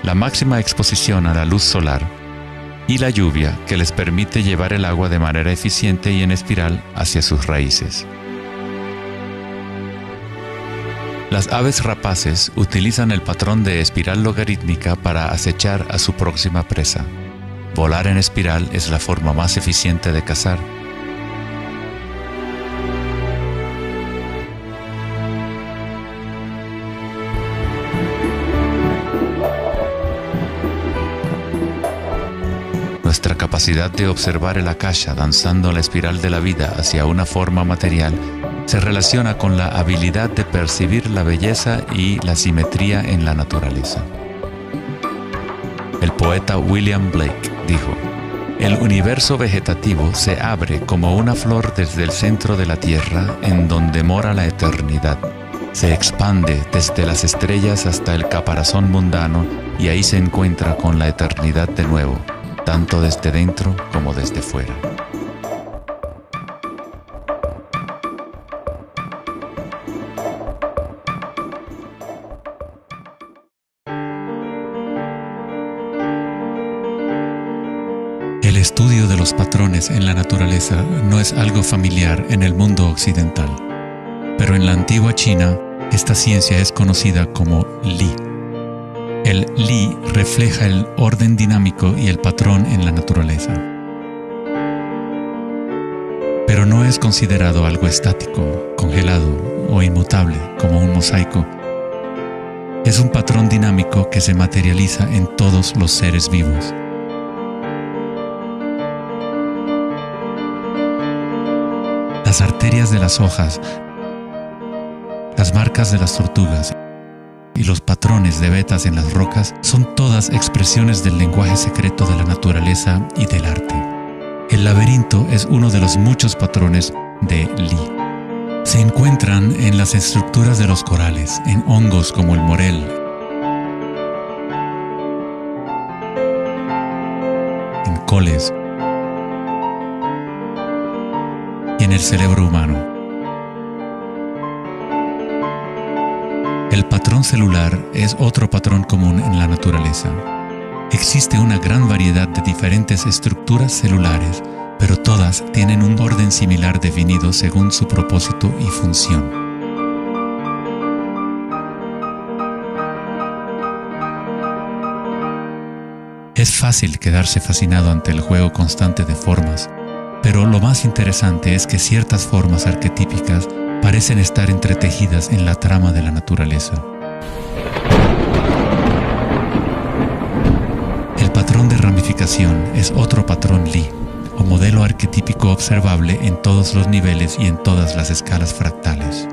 La máxima exposición a la luz solar y la lluvia que les permite llevar el agua de manera eficiente y en espiral hacia sus raíces. Las aves rapaces utilizan el patrón de espiral logarítmica para acechar a su próxima presa. Volar en espiral es la forma más eficiente de cazar. Nuestra capacidad de observar el akasha danzando la espiral de la vida hacia una forma material se relaciona con la habilidad de percibir la belleza y la simetría en la naturaleza. El poeta William Blake dijo: "El universo vegetativo se abre como una flor desde el centro de la tierra en donde mora la eternidad. Se expande desde las estrellas hasta el caparazón mundano y ahí se encuentra con la eternidad de nuevo, tanto desde dentro como desde fuera". estudio de los patrones en la naturaleza no es algo familiar en el mundo occidental, pero en la antigua China, esta ciencia es conocida como Li. El Li refleja el orden dinámico y el patrón en la naturaleza. Pero no es considerado algo estático, congelado o inmutable como un mosaico. Es un patrón dinámico que se materializa en todos los seres vivos. Las arterias de las hojas, las marcas de las tortugas y los patrones de vetas en las rocas son todas expresiones del lenguaje secreto de la naturaleza y del arte. El laberinto es uno de los muchos patrones de Li. Se encuentran en las estructuras de los corales, en hongos como el morel, en coles y en el cerebro humano. El patrón celular es otro patrón común en la naturaleza. Existe una gran variedad de diferentes estructuras celulares, pero todas tienen un orden similar definido según su propósito y función. Es fácil quedarse fascinado ante el juego constante de formas, pero lo más interesante es que ciertas formas arquetípicas parecen estar entretejidas en la trama de la naturaleza. El patrón de ramificación es otro patrón Li, o modelo arquetípico observable en todos los niveles y en todas las escalas fractales.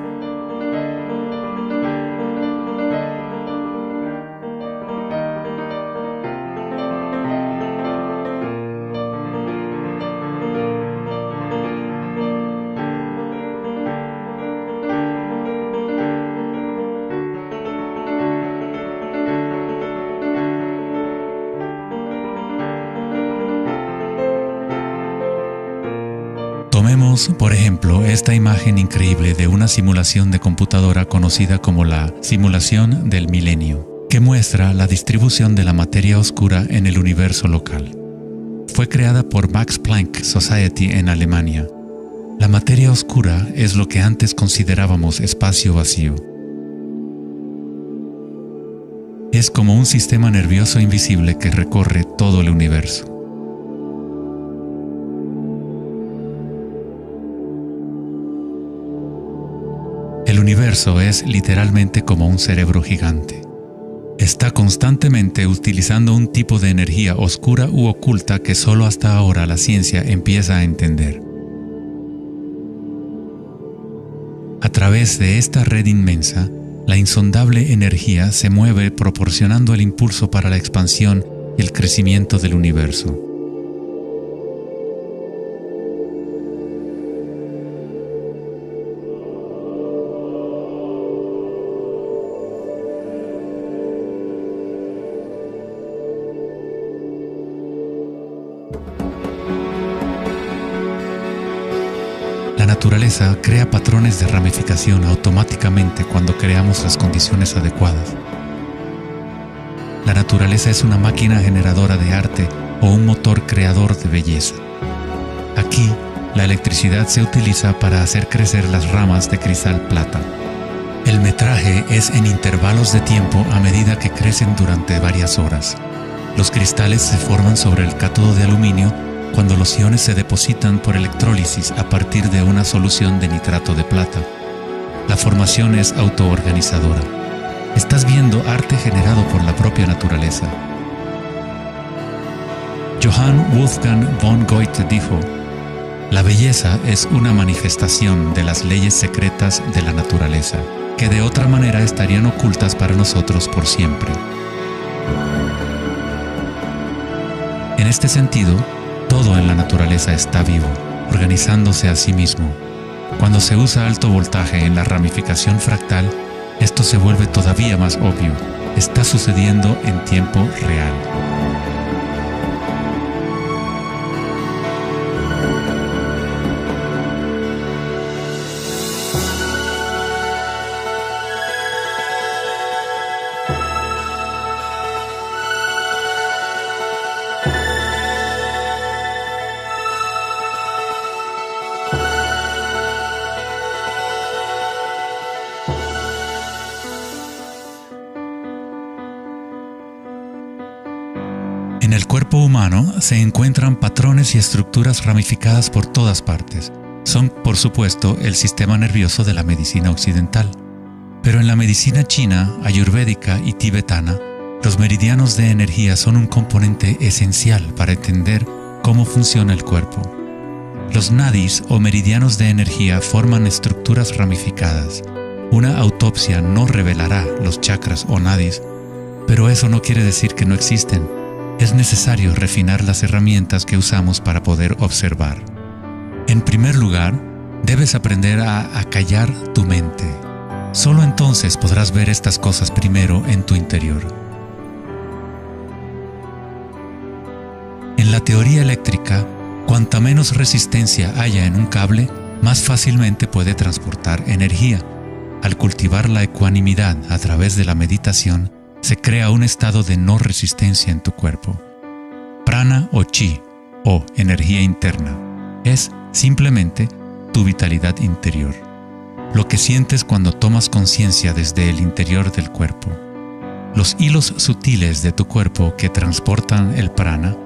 Tomemos, por ejemplo, esta imagen increíble de una simulación de computadora conocida como la simulación del milenio, que muestra la distribución de la materia oscura en el universo local. Fue creada por Max Planck Society en Alemania. La materia oscura es lo que antes considerábamos espacio vacío. Es como un sistema nervioso invisible que recorre todo el universo. El universo es literalmente como un cerebro gigante. Está constantemente utilizando un tipo de energía oscura u oculta que solo hasta ahora la ciencia empieza a entender. A través de esta red inmensa, la insondable energía se mueve proporcionando el impulso para la expansión y el crecimiento del universo. La naturaleza crea patrones de ramificación automáticamente cuando creamos las condiciones adecuadas. La naturaleza es una máquina generadora de arte o un motor creador de belleza. Aquí, la electricidad se utiliza para hacer crecer las ramas de cristal plata. El metraje es en intervalos de tiempo a medida que crecen durante varias horas. Los cristales se forman sobre el cátodo de aluminio cuando los iones se depositan por electrólisis a partir de una solución de nitrato de plata. La formación es autoorganizadora. Estás viendo arte generado por la propia naturaleza. Johann Wolfgang von Goethe dijo: "La belleza es una manifestación de las leyes secretas de la naturaleza, que de otra manera estarían ocultas para nosotros por siempre". En este sentido, todo en la naturaleza está vivo, organizándose a sí mismo. Cuando se usa alto voltaje en la ramificación fractal, esto se vuelve todavía más obvio. Está sucediendo en tiempo real. cuerpo humano se encuentran patrones y estructuras ramificadas por todas partes. Son, por supuesto, el sistema nervioso de la medicina occidental. Pero en la medicina china, ayurvédica y tibetana, los meridianos de energía son un componente esencial para entender cómo funciona el cuerpo. Los nadis o meridianos de energía forman estructuras ramificadas. Una autopsia no revelará los chakras o nadis, pero eso no quiere decir que no existen. Es necesario refinar las herramientas que usamos para poder observar. En primer lugar, debes aprender a acallar tu mente. Solo entonces podrás ver estas cosas primero en tu interior. En la teoría eléctrica, cuanta menos resistencia haya en un cable, más fácilmente puede transportar energía. Al cultivar la ecuanimidad a través de la meditación, se crea un estado de no resistencia en tu cuerpo. Prana o chi, o energía interna, es simplemente tu vitalidad interior. Lo que sientes cuando tomas conciencia desde el interior del cuerpo. Los hilos sutiles de tu cuerpo que transportan el prana,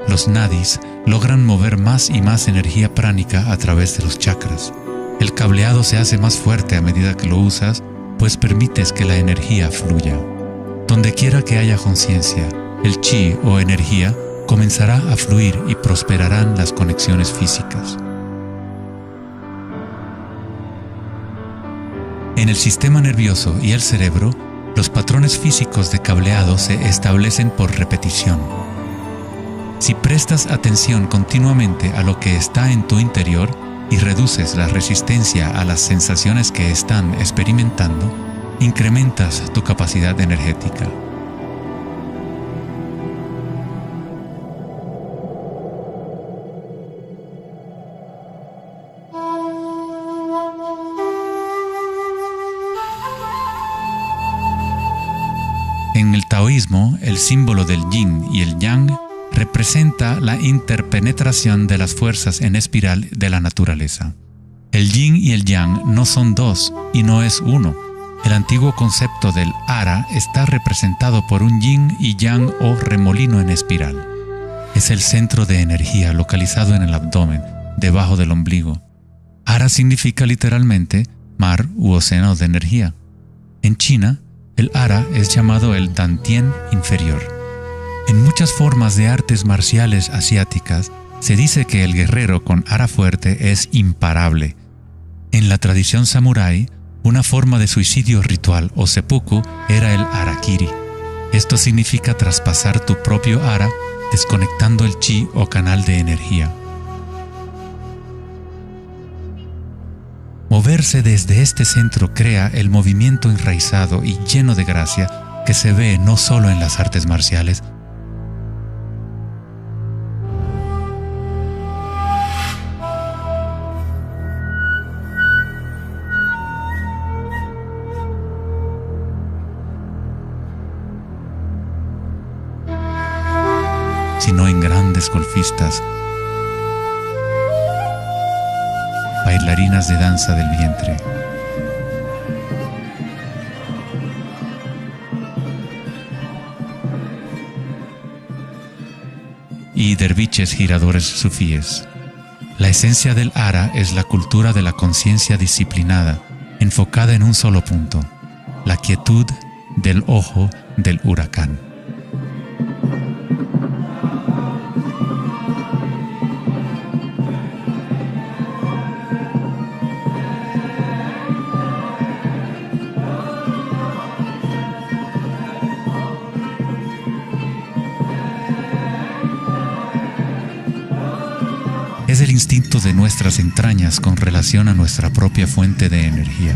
los nadis, logran mover más y más energía pránica a través de los chakras. El cableado se hace más fuerte a medida que lo usas, pues permites que la energía fluya. Donde quiera que haya conciencia, el chi o energía comenzará a fluir y prosperarán las conexiones físicas. En el sistema nervioso y el cerebro, los patrones físicos de cableado se establecen por repetición. Si prestas atención continuamente a lo que está en tu interior y reduces la resistencia a las sensaciones que están experimentando, incrementas tu capacidad energética. En el taoísmo, el símbolo del yin y el yang representa la interpenetración de las fuerzas en espiral de la naturaleza. El yin y el yang no son dos y no es uno. El antiguo concepto del ara está representado por un yin y yang o remolino en espiral. Es el centro de energía localizado en el abdomen, debajo del ombligo. Ara significa literalmente mar u océano de energía. En China, el ara es llamado el Dantien inferior. En muchas formas de artes marciales asiáticas, se dice que el guerrero con ara fuerte es imparable. En la tradición samurái, una forma de suicidio ritual o seppuku era el harakiri. Esto significa traspasar tu propio ara, desconectando el chi o canal de energía. Moverse desde este centro crea el movimiento enraizado y lleno de gracia que se ve no solo en las artes marciales, sino en grandes golfistas, bailarinas de danza del vientre. Y derviches giradores sufíes. La esencia del ara es la cultura de la conciencia disciplinada, enfocada en un solo punto, la quietud del ojo del huracán. Es el instinto de nuestras entrañas con relación a nuestra propia fuente de energía.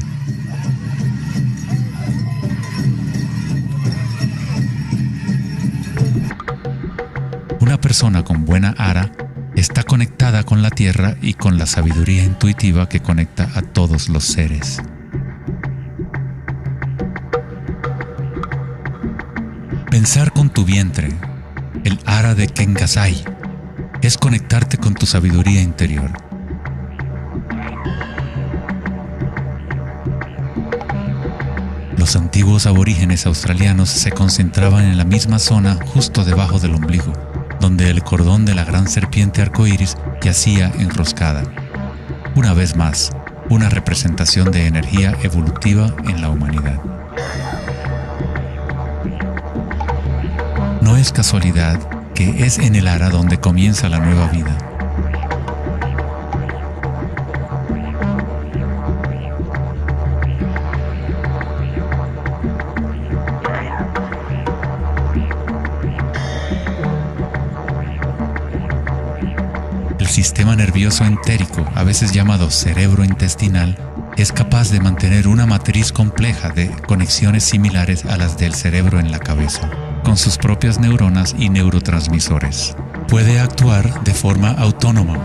Una persona con buena ara está conectada con la tierra y con la sabiduría intuitiva que conecta a todos los seres. Pensar con tu vientre, el ara de Kengasai, es conectarte con tu sabiduría interior. Los antiguos aborígenes australianos se concentraban en la misma zona justo debajo del ombligo, donde el cordón de la gran serpiente arcoíris yacía enroscada. Una vez más, una representación de energía evolutiva en la humanidad. No es casualidad que es en el ara donde comienza la nueva vida. El sistema nervioso entérico, a veces llamado cerebro intestinal, es capaz de mantener una matriz compleja de conexiones similares a las del cerebro en la cabeza, con sus propias neuronas y neurotransmisores. Puede actuar de forma autónoma,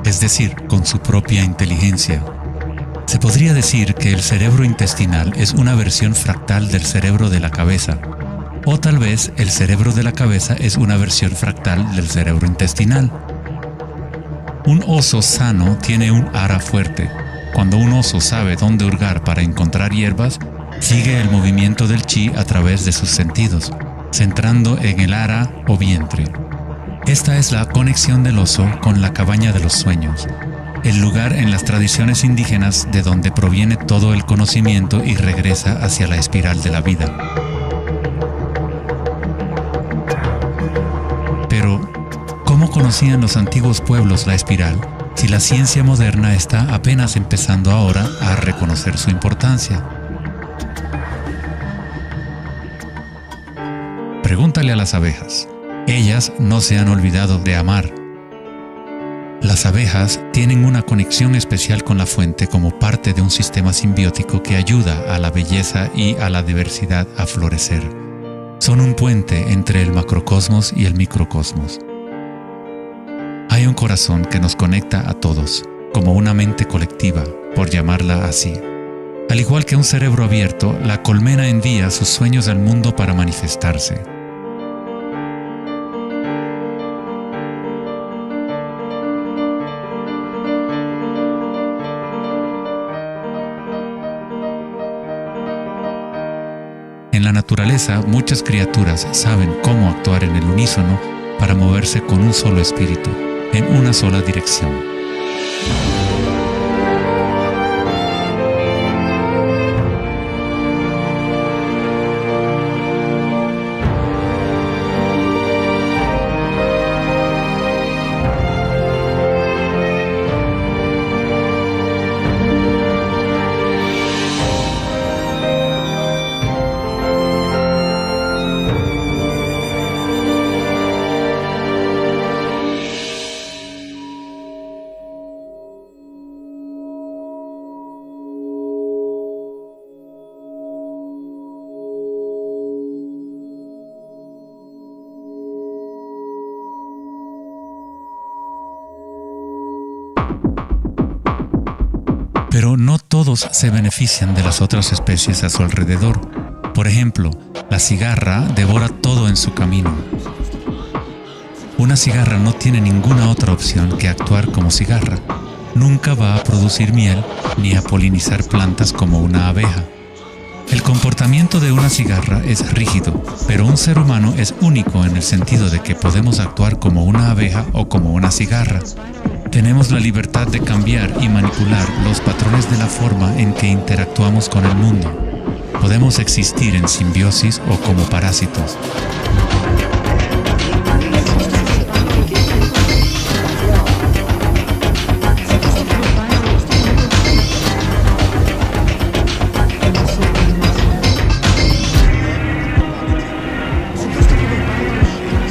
es decir, con su propia inteligencia. Se podría decir que el cerebro intestinal es una versión fractal del cerebro de la cabeza, o tal vez el cerebro de la cabeza es una versión fractal del cerebro intestinal. Un oso sano tiene un ara fuerte. Cuando un oso sabe dónde hurgar para encontrar hierbas, sigue el movimiento del chi a través de sus sentidos, centrando en el ara o vientre. Esta es la conexión del oso con la cabaña de los sueños, el lugar en las tradiciones indígenas de donde proviene todo el conocimiento y regresa hacia la espiral de la vida. Pero, ¿cómo conocían los antiguos pueblos la espiral si la ciencia moderna está apenas empezando ahora a reconocer su importancia? Pregúntale a las abejas. Ellas no se han olvidado de amar. Las abejas tienen una conexión especial con la fuente como parte de un sistema simbiótico que ayuda a la belleza y a la diversidad a florecer. Son un puente entre el macrocosmos y el microcosmos. Hay un corazón que nos conecta a todos, como una mente colectiva, por llamarla así. Al igual que un cerebro abierto, la colmena envía sus sueños al mundo para manifestarse. En la naturaleza, muchas criaturas saben cómo actuar en el unísono para moverse con un solo espíritu, en una sola dirección. Pero no todos se benefician de las otras especies a su alrededor. Por ejemplo, la cigarra devora todo en su camino. Una cigarra no tiene ninguna otra opción que actuar como cigarra. Nunca va a producir miel ni a polinizar plantas como una abeja. El comportamiento de una cigarra es rígido, pero un ser humano es único en el sentido de que podemos actuar como una abeja o como una cigarra. Tenemos la libertad de cambiar y manipular los patrones de la forma en que interactuamos con el mundo. Podemos existir en simbiosis o como parásitos.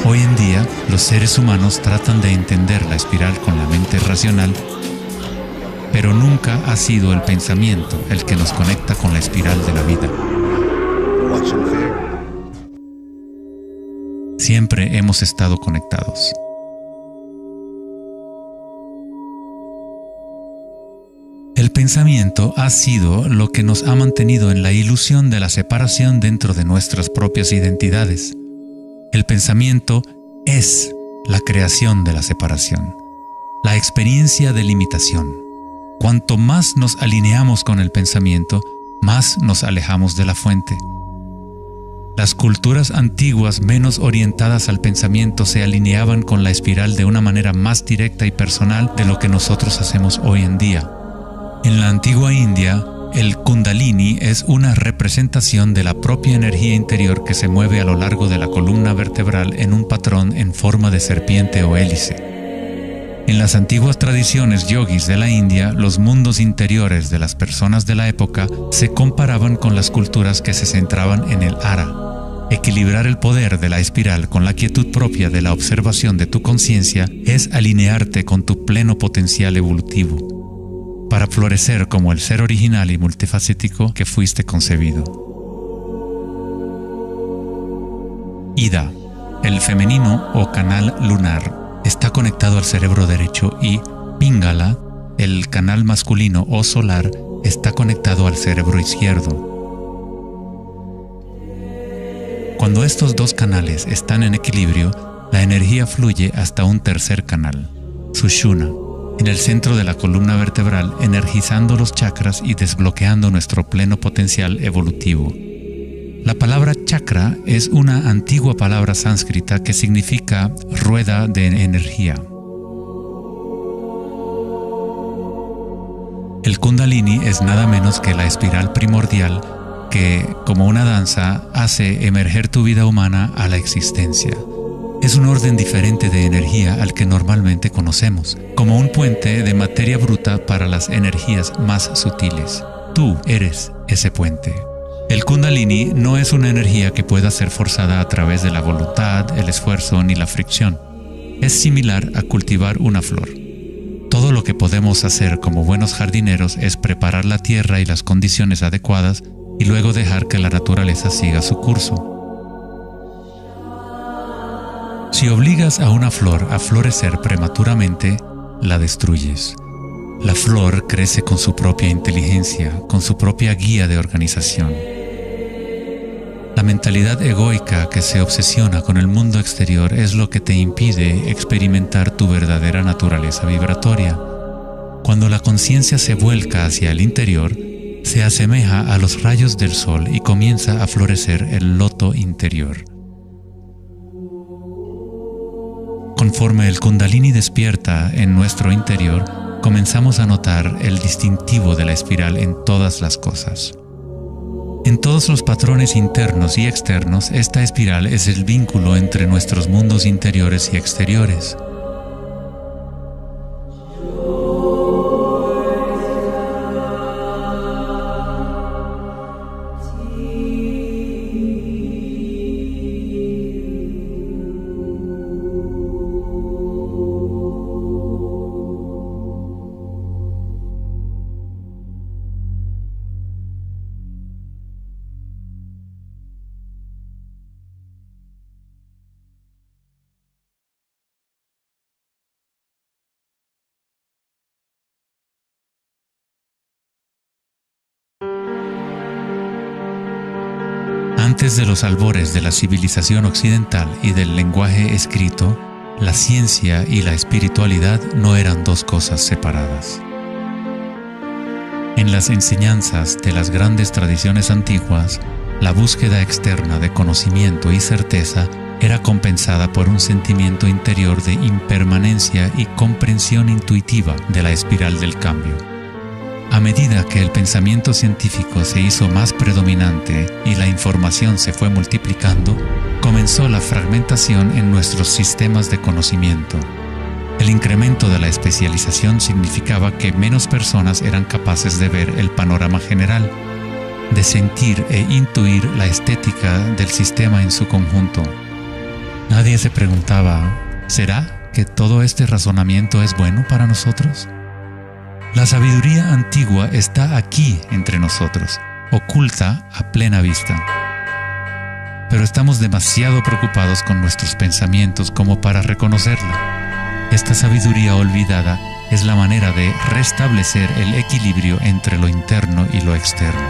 Hoy en día, los seres humanos tratan de entender la espiral con la mente racional, pero nunca ha sido el pensamiento el que nos conecta con la espiral de la vida. Siempre hemos estado conectados. El pensamiento ha sido lo que nos ha mantenido en la ilusión de la separación dentro de nuestras propias identidades. El pensamiento es la creación de la separación, la experiencia de limitación. Cuanto más nos alineamos con el pensamiento, más nos alejamos de la fuente. Las culturas antiguas menos orientadas al pensamiento se alineaban con la espiral de una manera más directa y personal de lo que nosotros hacemos hoy en día. En la antigua India, el Kundalini es una representación de la propia energía interior que se mueve a lo largo de la columna vertebral en un patrón en forma de serpiente o hélice. En las antiguas tradiciones yogis de la India, los mundos interiores de las personas de la época se comparaban con las culturas que se centraban en el Ara. Equilibrar el poder de la espiral con la quietud propia de la observación de tu conciencia es alinearte con tu pleno potencial evolutivo, para florecer como el ser original y multifacético que fuiste concebido. Ida, el femenino o canal lunar, está conectado al cerebro derecho y Pingala, el canal masculino o solar, está conectado al cerebro izquierdo. Cuando estos dos canales están en equilibrio, la energía fluye hasta un tercer canal, Sushumna, en el centro de la columna vertebral, energizando los chakras y desbloqueando nuestro pleno potencial evolutivo. La palabra chakra es una antigua palabra sánscrita que significa rueda de energía. El Kundalini es nada menos que la espiral primordial que, como una danza, hace emerger tu vida humana a la existencia. Es un orden diferente de energía al que normalmente conocemos, como un puente de materia bruta para las energías más sutiles. Tú eres ese puente. El Kundalini no es una energía que pueda ser forzada a través de la voluntad, el esfuerzo ni la fricción. Es similar a cultivar una flor. Todo lo que podemos hacer como buenos jardineros es preparar la tierra y las condiciones adecuadas y luego dejar que la naturaleza siga su curso. Si obligas a una flor a florecer prematuramente, la destruyes. La flor crece con su propia inteligencia, con su propia guía de organización. La mentalidad egoica que se obsesiona con el mundo exterior es lo que te impide experimentar tu verdadera naturaleza vibratoria. Cuando la conciencia se vuelca hacia el interior, se asemeja a los rayos del sol y comienza a florecer el loto interior. Conforme el Kundalini despierta en nuestro interior, comenzamos a notar el distintivo de la espiral en todas las cosas. En todos los patrones internos y externos, esta espiral es el vínculo entre nuestros mundos interiores y exteriores. Antes de los albores de la civilización occidental y del lenguaje escrito, la ciencia y la espiritualidad no eran dos cosas separadas. En las enseñanzas de las grandes tradiciones antiguas, la búsqueda externa de conocimiento y certeza era compensada por un sentimiento interior de impermanencia y comprensión intuitiva de la espiral del cambio. A medida que el pensamiento científico se hizo más predominante y la información se fue multiplicando, comenzó la fragmentación en nuestros sistemas de conocimiento. El incremento de la especialización significaba que menos personas eran capaces de ver el panorama general, de sentir e intuir la estética del sistema en su conjunto. Nadie se preguntaba, ¿será que todo este razonamiento es bueno para nosotros? La sabiduría antigua está aquí entre nosotros, oculta a plena vista. Pero estamos demasiado preocupados con nuestros pensamientos como para reconocerla. Esta sabiduría olvidada es la manera de restablecer el equilibrio entre lo interno y lo externo,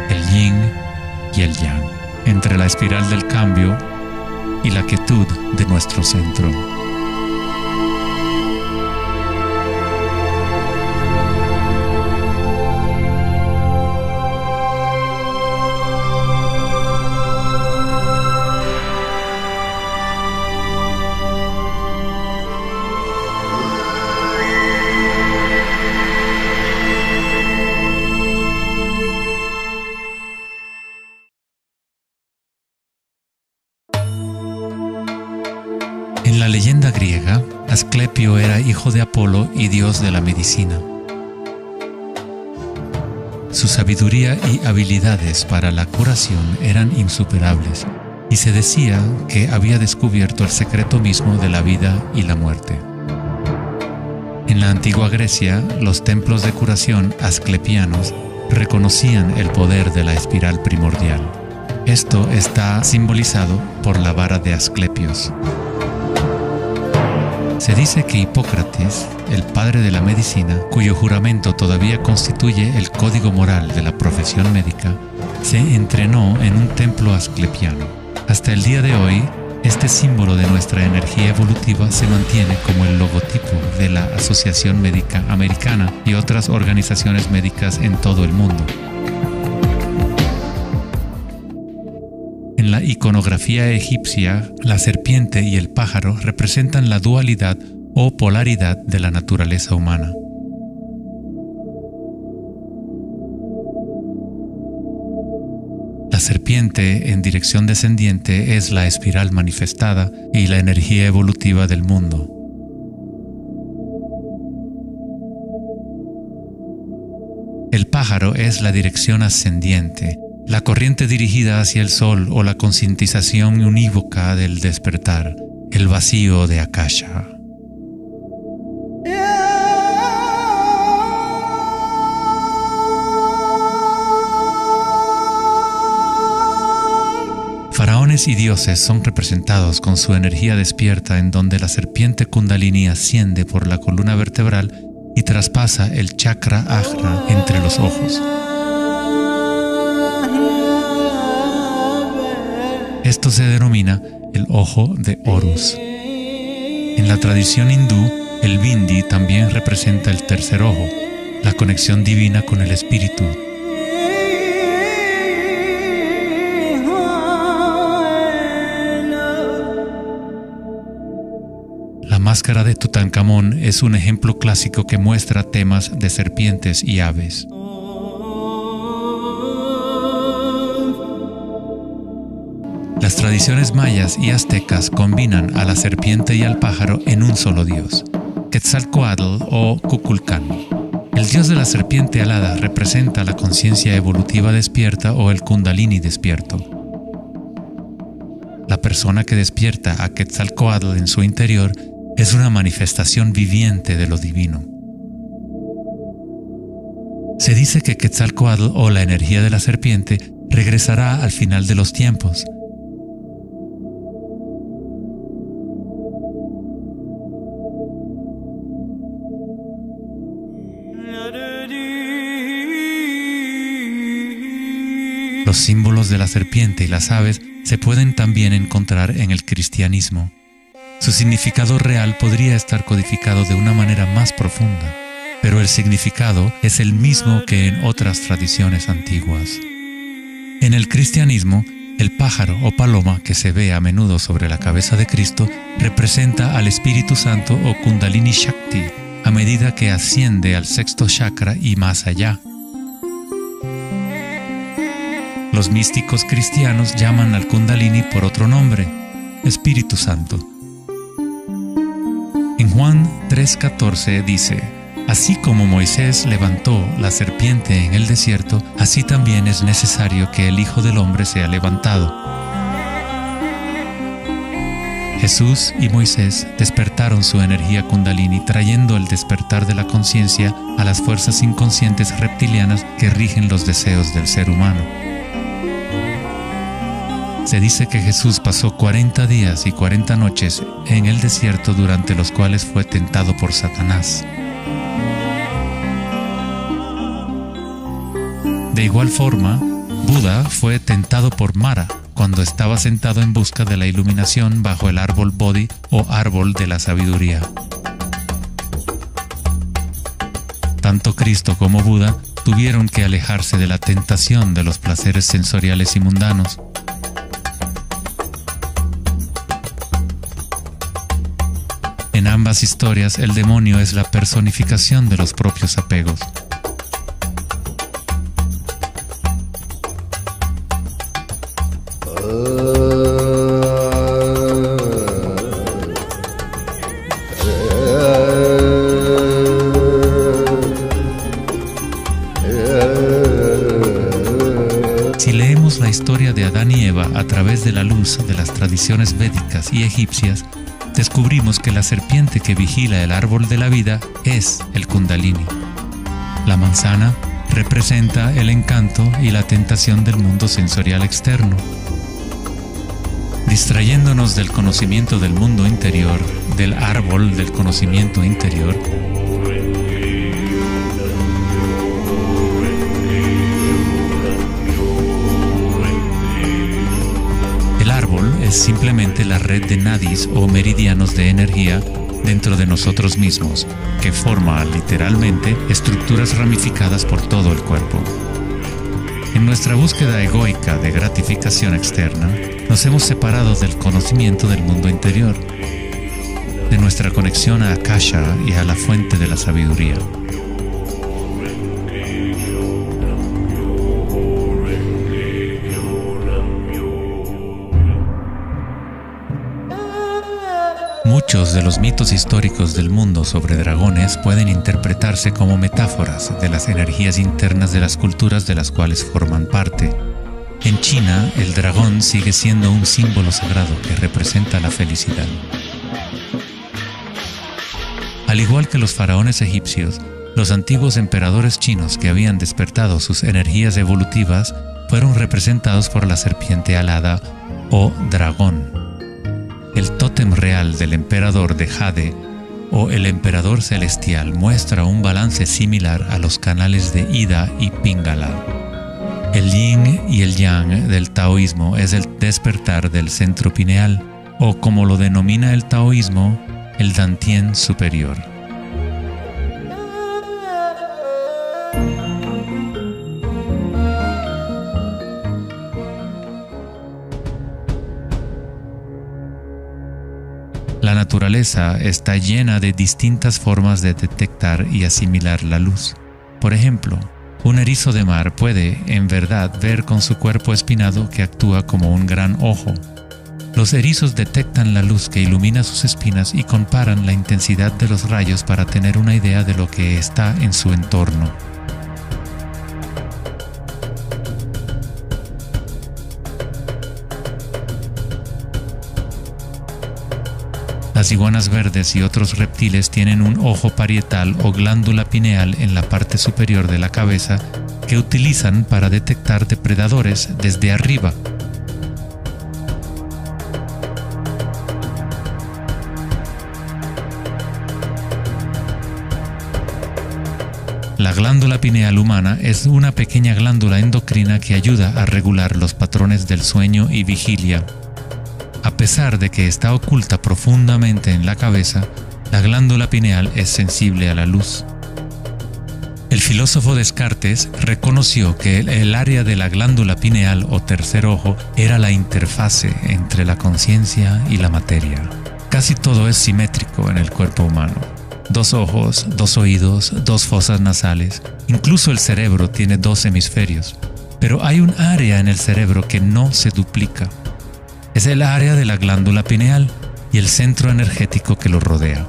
el yin y el yang, entre la espiral del cambio y la quietud de nuestro centro. leyenda griega, Asclepio era hijo de Apolo y dios de la medicina. Su sabiduría y habilidades para la curación eran insuperables, y se decía que había descubierto el secreto mismo de la vida y la muerte. En la antigua Grecia, los templos de curación asclepianos reconocían el poder de la espiral primordial. Esto está simbolizado por la vara de Asclepios. Se dice que Hipócrates, el padre de la medicina, cuyo juramento todavía constituye el código moral de la profesión médica, se entrenó en un templo asclepiano. Hasta el día de hoy, este símbolo de nuestra energía evolutiva se mantiene como el logotipo de la Asociación Médica Americana y otras organizaciones médicas en todo el mundo. En la iconografía egipcia, la serpiente y el pájaro representan la dualidad o polaridad de la naturaleza humana. La serpiente en dirección descendiente es la espiral manifestada y la energía evolutiva del mundo. El pájaro es la dirección ascendiente, la corriente dirigida hacia el sol o la concientización unívoca del despertar, el vacío de Akasha. Faraones y dioses son representados con su energía despierta, en donde la serpiente Kundalini asciende por la columna vertebral y traspasa el chakra ajna entre los ojos. Esto se denomina el ojo de Horus. En la tradición hindú, el bindi también representa el tercer ojo, la conexión divina con el espíritu. La máscara de Tutankamón es un ejemplo clásico que muestra temas de serpientes y aves. Las tradiciones mayas y aztecas combinan a la serpiente y al pájaro en un solo dios, Quetzalcóatl o Kukulcán. El dios de la serpiente alada representa la conciencia evolutiva despierta o el Kundalini despierto. La persona que despierta a Quetzalcóatl en su interior es una manifestación viviente de lo divino. Se dice que Quetzalcóatl o la energía de la serpiente regresará al final de los tiempos. Los símbolos de la serpiente y las aves se pueden también encontrar en el cristianismo. Su significado real podría estar codificado de una manera más profunda, pero el significado es el mismo que en otras tradiciones antiguas. En el cristianismo, el pájaro o paloma que se ve a menudo sobre la cabeza de Cristo representa al Espíritu Santo o Kundalini Shakti a medida que asciende al sexto chakra y más allá. Los místicos cristianos llaman al Kundalini por otro nombre, Espíritu Santo. En Juan 3:14 dice: así como Moisés levantó la serpiente en el desierto, así también es necesario que el Hijo del Hombre sea levantado. Jesús y Moisés despertaron su energía Kundalini, trayendo el despertar de la conciencia a las fuerzas inconscientes reptilianas que rigen los deseos del ser humano. Se dice que Jesús pasó 40 días y 40 noches en el desierto, durante los cuales fue tentado por Satanás. De igual forma, Buda fue tentado por Mara cuando estaba sentado en busca de la iluminación bajo el árbol Bodhi o árbol de la sabiduría. Tanto Cristo como Buda tuvieron que alejarse de la tentación de los placeres sensoriales y mundanos. En ambas historias, el demonio es la personificación de los propios apegos. Si leemos la historia de Adán y Eva a través de la luz de las tradiciones védicas y egipcias, descubrimos que la serpiente que vigila el árbol de la vida es el Kundalini. La manzana representa el encanto y la tentación del mundo sensorial externo. Distrayéndonos del conocimiento del mundo interior, del árbol del conocimiento interior, el árbol es simplemente la red de nadis o meridianos de energía dentro de nosotros mismos, que forma literalmente estructuras ramificadas por todo el cuerpo. En nuestra búsqueda egoica de gratificación externa, nos hemos separado del conocimiento del mundo interior, de nuestra conexión a Akasha y a la fuente de la sabiduría. Muchos de los mitos históricos del mundo sobre dragones pueden interpretarse como metáforas de las energías internas de las culturas de las cuales forman parte. En China, el dragón sigue siendo un símbolo sagrado que representa la felicidad. Al igual que los faraones egipcios, los antiguos emperadores chinos que habían despertado sus energías evolutivas fueron representados por la serpiente alada o dragón. El tótem real del emperador de Jade o el emperador celestial muestra un balance similar a los canales de Ida y Pingala. El yin y el yang del taoísmo es el despertar del centro pineal, o como lo denomina el taoísmo, el Dantien superior. La naturaleza está llena de distintas formas de detectar y asimilar la luz. Por ejemplo, un erizo de mar puede, en verdad, ver con su cuerpo espinado que actúa como un gran ojo. Los erizos detectan la luz que ilumina sus espinas y comparan la intensidad de los rayos para tener una idea de lo que está en su entorno. Las iguanas verdes y otros reptiles tienen un ojo parietal o glándula pineal en la parte superior de la cabeza que utilizan para detectar depredadores desde arriba. La glándula pineal humana es una pequeña glándula endocrina que ayuda a regular los patrones del sueño y vigilia. A pesar de que está oculta profundamente en la cabeza, la glándula pineal es sensible a la luz. El filósofo Descartes reconoció que el área de la glándula pineal o tercer ojo era la interfase entre la conciencia y la materia. Casi todo es simétrico en el cuerpo humano. 2 ojos, 2 oídos, 2 fosas nasales. Incluso el cerebro tiene 2 hemisferios. Pero hay un área en el cerebro que no se duplica. Es el área de la glándula pineal y el centro energético que lo rodea.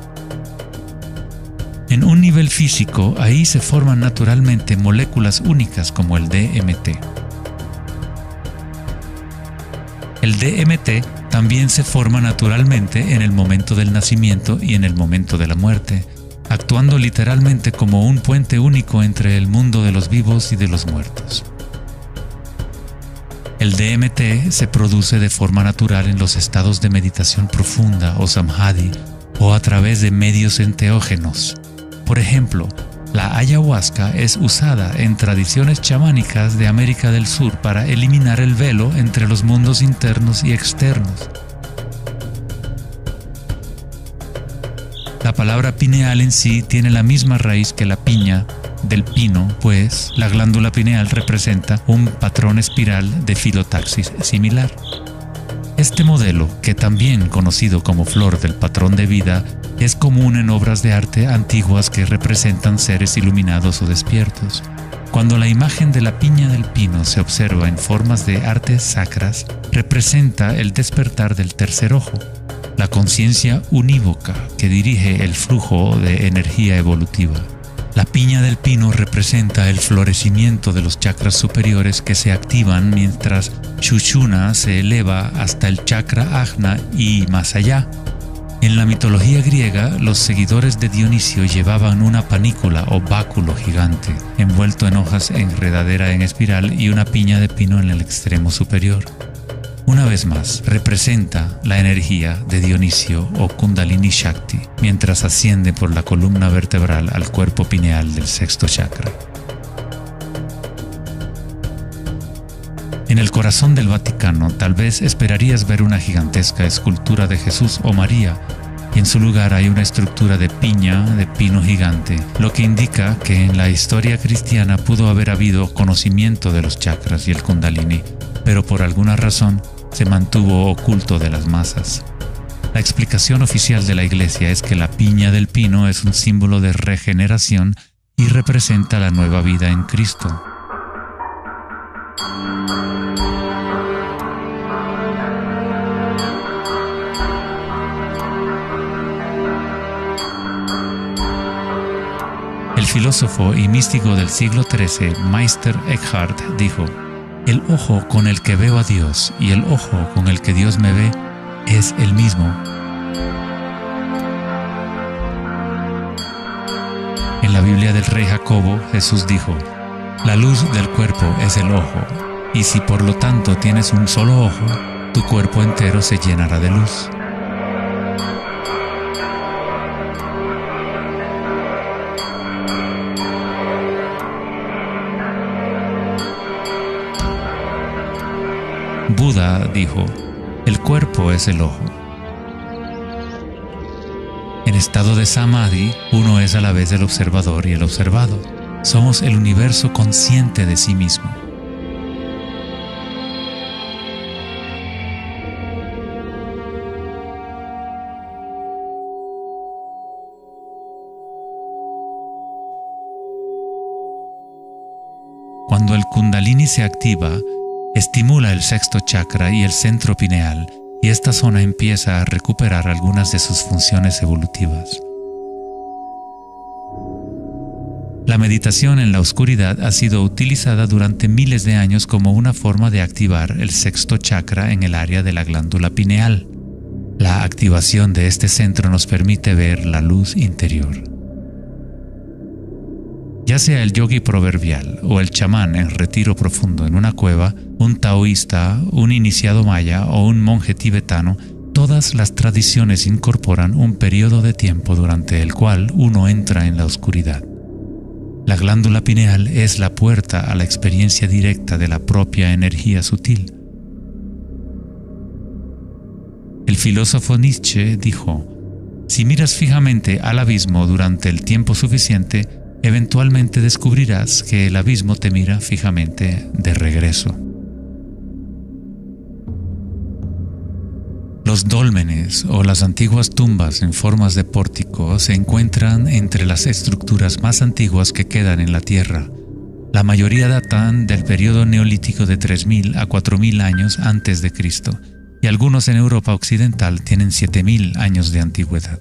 En un nivel físico, ahí se forman naturalmente moléculas únicas como el DMT. El DMT también se forma naturalmente en el momento del nacimiento y en el momento de la muerte, actuando literalmente como un puente único entre el mundo de los vivos y de los muertos. El DMT se produce de forma natural en los estados de meditación profunda o samadhi o a través de medios enteógenos. Por ejemplo, la ayahuasca es usada en tradiciones chamánicas de América del Sur para eliminar el velo entre los mundos internos y externos. La palabra pineal en sí tiene la misma raíz que la piña del pino, pues la glándula pineal representa un patrón espiral de filotaxis similar. Este modelo, que también conocido como flor del patrón de vida, es común en obras de arte antiguas que representan seres iluminados o despiertos. Cuando la imagen de la piña del pino se observa en formas de artes sacras, representa el despertar del tercer ojo, la conciencia unívoca que dirige el flujo de energía evolutiva. La piña del pino representa el florecimiento de los chakras superiores que se activan mientras Sushumna se eleva hasta el chakra Ajna y más allá. En la mitología griega, los seguidores de Dionisio llevaban una panícula o báculo gigante, envuelto en hojas enredadera en espiral y una piña de pino en el extremo superior. Una vez más, representa la energía de Dionisio o Kundalini Shakti, mientras asciende por la columna vertebral al cuerpo pineal del sexto chakra. En el corazón del Vaticano, tal vez esperarías ver una gigantesca escultura de Jesús o María, y en su lugar hay una estructura de piña de pino gigante, lo que indica que en la historia cristiana pudo haber habido conocimiento de los chakras y el Kundalini, pero por alguna razón se mantuvo oculto de las masas. La explicación oficial de la Iglesia es que la piña del pino es un símbolo de regeneración y representa la nueva vida en Cristo. El filósofo y místico del siglo XIII, Meister Eckhart, dijo: "El ojo con el que veo a Dios y el ojo con el que Dios me ve es el mismo". En la Biblia del rey Jacobo, Jesús dijo: "La luz del cuerpo es el ojo, y si por lo tanto tienes un solo ojo, tu cuerpo entero se llenará de luz". Buda dijo: "El cuerpo es el ojo". En estado de Samadhi, uno es a la vez el observador y el observado. Somos el universo consciente de sí mismo. Cuando el Kundalini se activa, estimula el sexto chakra y el centro pineal, y esta zona empieza a recuperar algunas de sus funciones evolutivas. La meditación en la oscuridad ha sido utilizada durante miles de años como una forma de activar el sexto chakra en el área de la glándula pineal. La activación de este centro nos permite ver la luz interior. Ya sea el yogi proverbial o el chamán en retiro profundo en una cueva, un taoísta, un iniciado maya o un monje tibetano, todas las tradiciones incorporan un periodo de tiempo durante el cual uno entra en la oscuridad. La glándula pineal es la puerta a la experiencia directa de la propia energía sutil. El filósofo Nietzsche dijo: "Si miras fijamente al abismo durante el tiempo suficiente, eventualmente descubrirás que el abismo te mira fijamente de regreso". Los dólmenes o las antiguas tumbas en formas de pórtico se encuentran entre las estructuras más antiguas que quedan en la Tierra. La mayoría datan del periodo neolítico de 3000 a 4000 años antes de Cristo, y algunos en Europa occidental tienen 7000 años de antigüedad.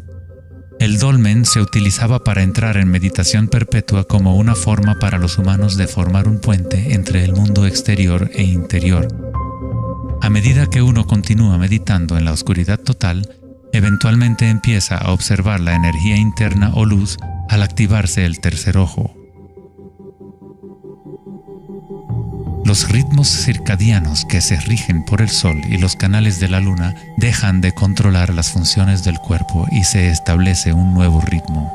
El dolmen se utilizaba para entrar en meditación perpetua como una forma para los humanos de formar un puente entre el mundo exterior e interior. A medida que uno continúa meditando en la oscuridad total, eventualmente empieza a observar la energía interna o luz al activarse el tercer ojo. Los ritmos circadianos que se rigen por el sol y los canales de la luna dejan de controlar las funciones del cuerpo y se establece un nuevo ritmo.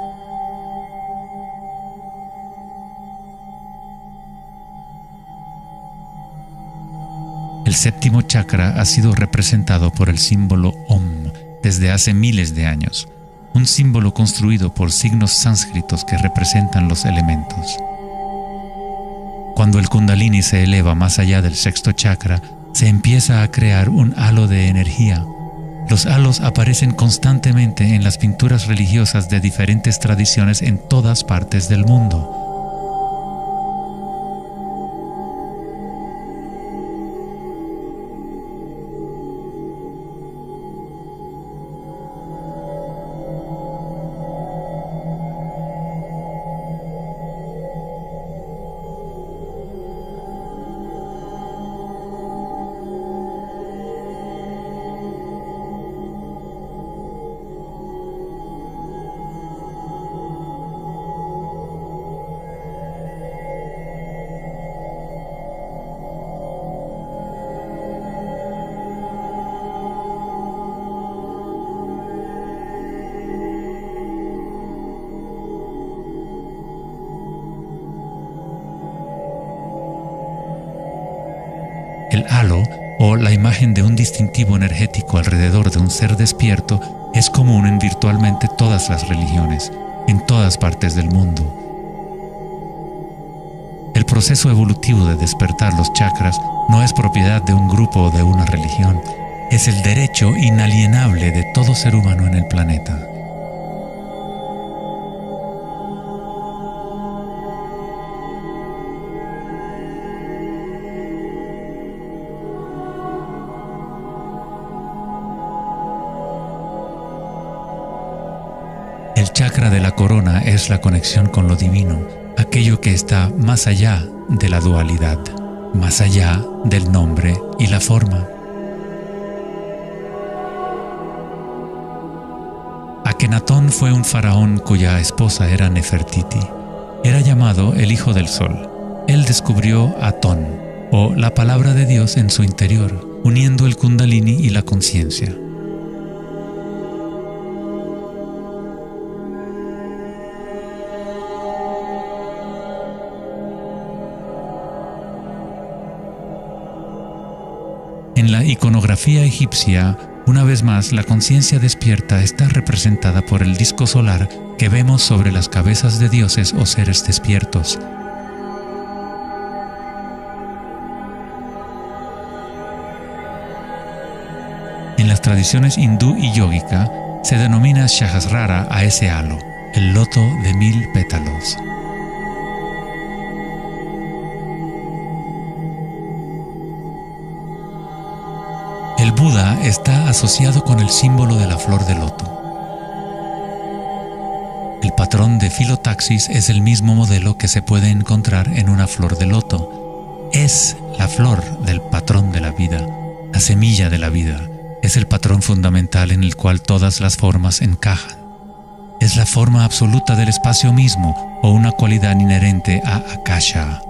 El séptimo chakra ha sido representado por el símbolo Om desde hace miles de años, un símbolo construido por signos sánscritos que representan los elementos. Cuando el Kundalini se eleva más allá del sexto chakra, se empieza a crear un halo de energía. Los halos aparecen constantemente en las pinturas religiosas de diferentes tradiciones en todas partes del mundo. El halo, o la imagen de un distintivo energético alrededor de un ser despierto, es común en virtualmente todas las religiones, en todas partes del mundo. El proceso evolutivo de despertar los chakras no es propiedad de un grupo o de una religión, es el derecho inalienable de todo ser humano en el planeta. El chakra de la corona es la conexión con lo divino, aquello que está más allá de la dualidad, más allá del nombre y la forma. Akenatón fue un faraón cuya esposa era Nefertiti. Era llamado el Hijo del Sol. Él descubrió Atón, o la palabra de Dios en su interior, uniendo el Kundalini y la conciencia. En la iconografía egipcia, una vez más, la conciencia despierta está representada por el disco solar que vemos sobre las cabezas de dioses o seres despiertos. En las tradiciones hindú y yógica, se denomina Sahasrara a ese halo, el loto de 1000 pétalos. El Buda está asociado con el símbolo de la flor de loto. El patrón de filotaxis es el mismo modelo que se puede encontrar en una flor de loto. Es la flor del patrón de la vida, la semilla de la vida. Es el patrón fundamental en el cual todas las formas encajan. Es la forma absoluta del espacio mismo o una cualidad inherente a Akasha.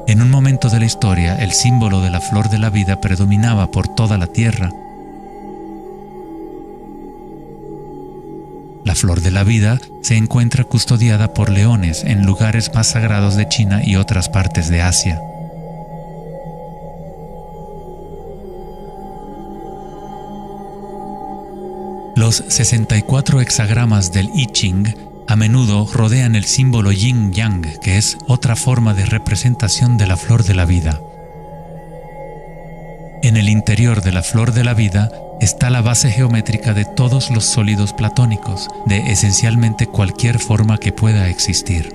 En un momento de la historia, el símbolo de la flor de la vida predominaba por toda la tierra. La flor de la vida se encuentra custodiada por leones en lugares más sagrados de China y otras partes de Asia. Los 64 hexagramas del I Ching a menudo rodean el símbolo yin-yang, que es otra forma de representación de la flor de la vida. En el interior de la flor de la vida está la base geométrica de todos los sólidos platónicos, de esencialmente cualquier forma que pueda existir.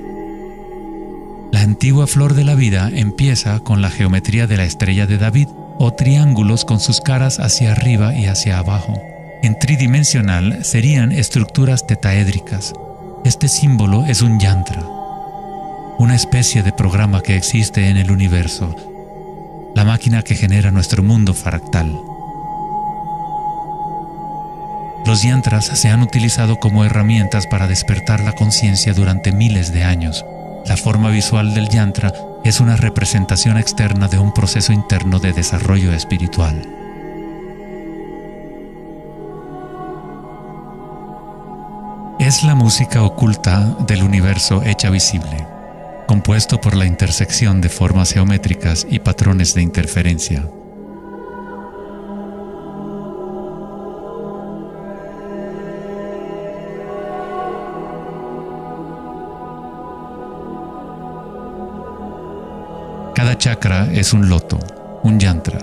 La antigua flor de la vida empieza con la geometría de la estrella de David, o triángulos con sus caras hacia arriba y hacia abajo. En tridimensional serían estructuras tetaédricas. Este símbolo es un yantra, una especie de programa que existe en el universo, la máquina que genera nuestro mundo fractal. Los yantras se han utilizado como herramientas para despertar la conciencia durante miles de años. La forma visual del yantra es una representación externa de un proceso interno de desarrollo espiritual. Es la música oculta del universo hecha visible, compuesto por la intersección de formas geométricas y patrones de interferencia. Cada chakra es un loto, un yantra,